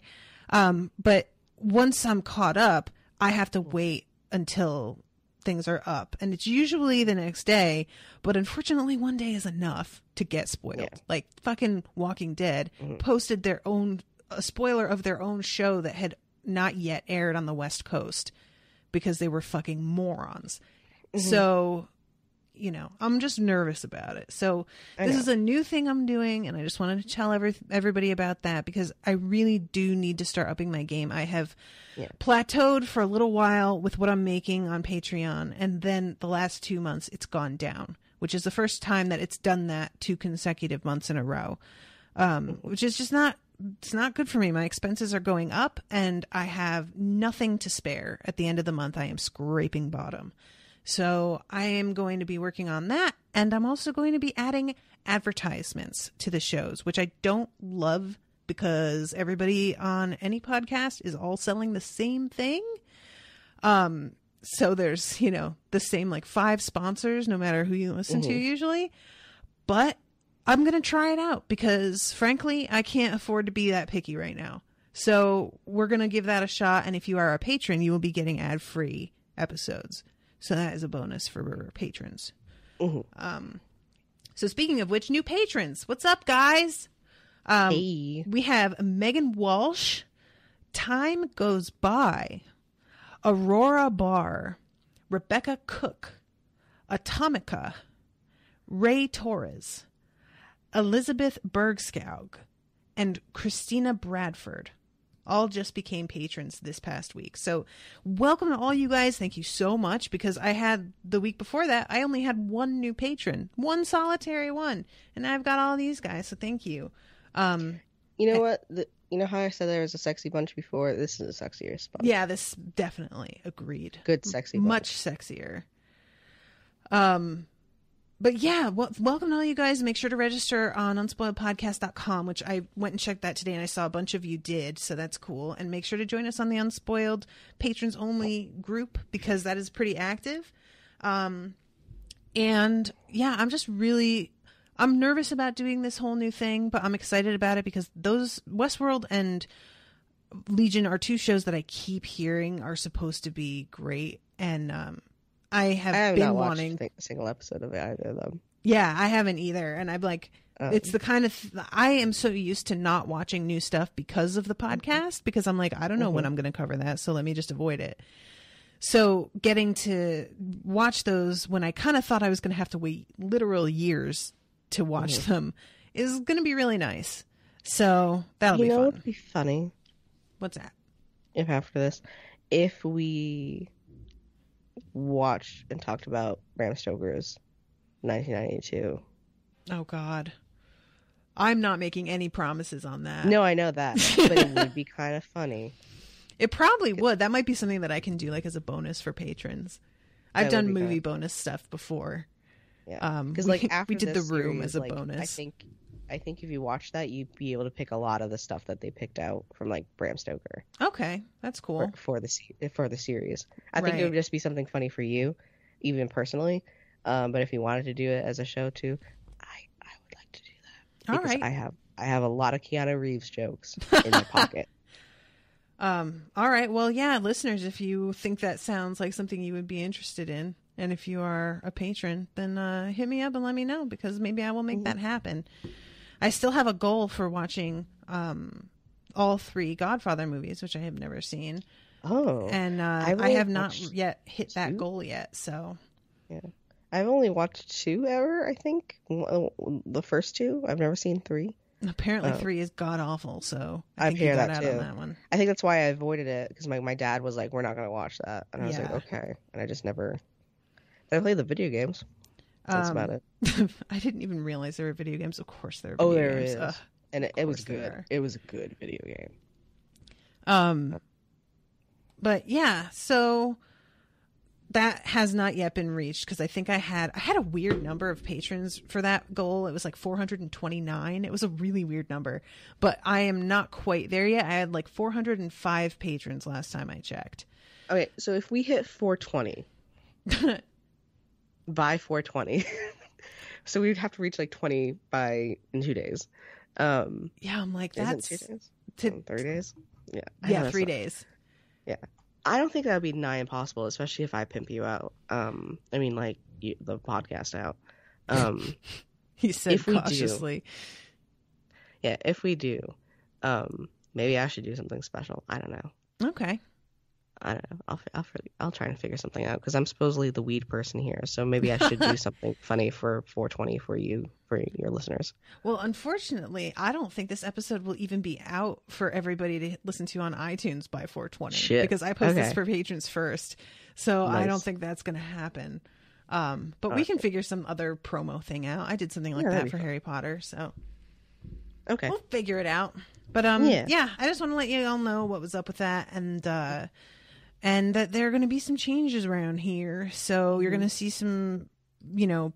But once I'm caught up, I have to wait until things are up. And it's usually the next day, but unfortunately one day is enough to get spoiled. Yeah. Like fucking Walking Dead posted a spoiler of their own show that had not yet aired on the West Coast because they were fucking morons. So, I'm just nervous about it. So this is a new thing I'm doing, and I just wanted to tell everybody about that because I really do need to start upping my game. I have plateaued for a little while with what I'm making on Patreon, and then the last 2 months it's gone down, which is the first time that it's done that 2 consecutive months in a row, which is just it's not good for me. My expenses are going up, and I have nothing to spare. At the end of the month, I am scraping bottom. So I am going to be working on that. And I'm also going to be adding advertisements to the shows, which I don't love because everybody on any podcast is all selling the same thing. So there's, the same like 5 sponsors, no matter who you listen to usually. But I'm going to try it out because frankly, I can't afford to be that picky right now. So we're going to give that a shot. And if you are a patron, you will be getting ad-free episodes. So that is a bonus for patrons. So speaking of which, new patrons. What's up, guys? Hey. We have Megan Walsh, Time Goes By, Aurora Barr, Rebecca Cook, Atomica, Ray Torres, Elizabeth Bergskaug, and Christina Bradford. All just became patrons this past week. So welcome to all you guys. Thank you so much because I had the week before that, I only had 1 new patron, 1 solitary one. And I've got all these guys. So thank you. You know what? You know how I said there was a sexy bunch before? This is a sexier bunch. Yeah, this definitely agreed. Good sexy bunch. Much sexier. But yeah, welcome to all you guys. Make sure to register on unspoiledpodcast.com, which I went and checked that today and I saw a bunch of you did. So that's cool. And make sure to join us on the Unspoiled patrons only group because that is pretty active. And yeah, I'm nervous about doing this whole new thing, but I'm excited about it because those Westworld and Legion are 2 shows that I keep hearing are supposed to be great. And, I have been wanting a single episode of either of them. Yeah, I haven't either. And I'm like, it's the kind of, I am so used to not watching new stuff because of the podcast, because I'm like, I don't know when I'm going to cover that. So let me just avoid it. So getting to watch those when I kind of thought I was going to have to wait literal years to watch them is going to be really nice. So that'll be fun. What would be funny? What's that? If after this, if we watched and talked about Bram Stoker's 1992. Oh God, I'm not making any promises on that. No, I know that, but it would be kind of funny. It probably would. That might be something that I can do like as a bonus for patrons. I've done movie bonus stuff before. Yeah, because like after we did The Room series, as a bonus. I think if you watch that, you'd be able to pick a lot of the stuff that they picked out from like Bram Stoker. Okay, that's cool for the series. I think it would just be something funny for you, even personally. But if you wanted to do it as a show too, I would like to do that. All right, I have a lot of Keanu Reeves jokes in my pocket. All right. Well, yeah, listeners, if you think that sounds like something you would be interested in, and if you are a patron, then hit me up and let me know because maybe I will make that happen. I still have a goal for watching all 3 Godfather movies, which I have never seen. Oh. And I have not yet hit that goal yet. So. Yeah. I've only watched 2 ever, I think. The first 2. I've never seen 3. Apparently 3 is god awful, so I think hear you got that out too. on that one. I think that's why I avoided it because my dad was like, "We're not going to watch that," and I was like, "Okay," and I just never. I played the video games. That's about it. I didn't even realize there were video games. Of course there are video games. Is. And it was good. It was a good video game. But yeah, so that has not yet been reached because I think I had a weird number of patrons for that goal. It was like 429. It was a really weird number, but I am not quite there yet. I had like 405 patrons last time I checked. Okay, so if we hit 420 by 420, So we'd have to reach like 20 in 2 days. Yeah, I'm like, that's 2 days? 3 days? Yeah. Yeah, 3 days. Yeah. I don't think that would be nigh impossible, especially if I pimp you out. I mean, like, the podcast out. He said if cautiously. Yeah, if we do, maybe I should do something special. I don't know. Okay. I don't know. I'll try and figure something out because I'm supposedly the weed person here. So maybe I should do something funny for 420 for your listeners. Well, unfortunately, I don't think this episode will even be out for everybody to listen to on iTunes by 420. Shit. Because I post this for patrons first. So Nice. I don't think that's going to happen. But we can figure some other promo thing out. I did something like that for Harry Potter. So okay, we'll figure it out. But yeah, I just want to let you all know what was up with that, and that there are going to be some changes around here. So you're going to see some,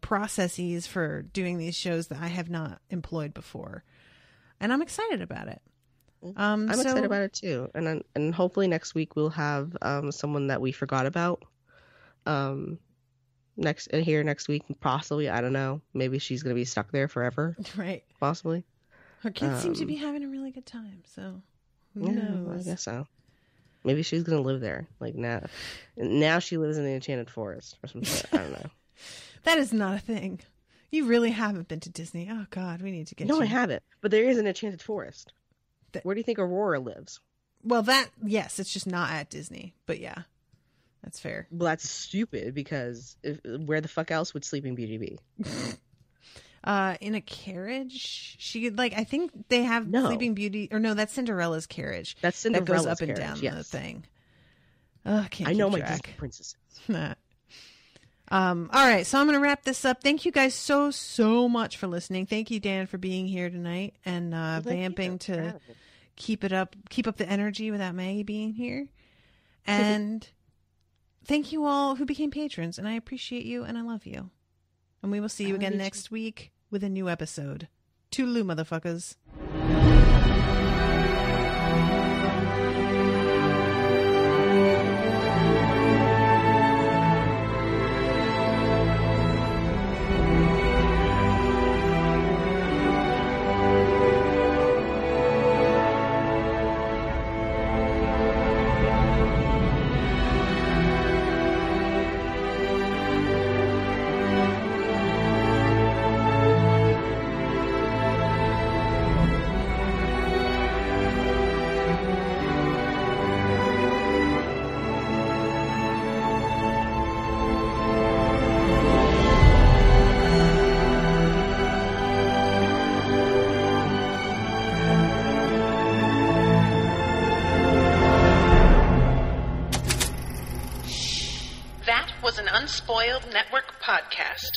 processes for doing these shows that I have not employed before. And I'm excited about it. I'm excited about it too. And hopefully next week we'll have someone that we forgot about. Next week, possibly. I don't know. Maybe she's going to be stuck there forever. Right. Possibly. Her kids seem to be having a really good time. So who knows? I guess so. Maybe she's gonna live there. Like now she lives in the Enchanted Forest or some shit. I don't know. That is not a thing. You really haven't been to Disney. Oh God, we need to get. No, you. I haven't. But there is an Enchanted Forest. Where do you think Aurora lives? Well, yes, it's just not at Disney. But yeah, that's fair. Well, that's stupid because where the fuck else would Sleeping Beauty be? In a carriage. I think they have Sleeping Beauty, or no, that's Cinderella's carriage. That's Cinderella's that goes up carriage, and down the thing. I know my Disney princesses. All right, so I'm going to wrap this up. Thank you guys so much for listening. Thank you, Dan, for being here tonight and vamping to keep up the energy without Maggie being here. And thank you all who became patrons, and I appreciate you and I love you. And we will see you again next week with a new episode. Toodaloo, motherfuckers. was an Unspoiled Network podcast.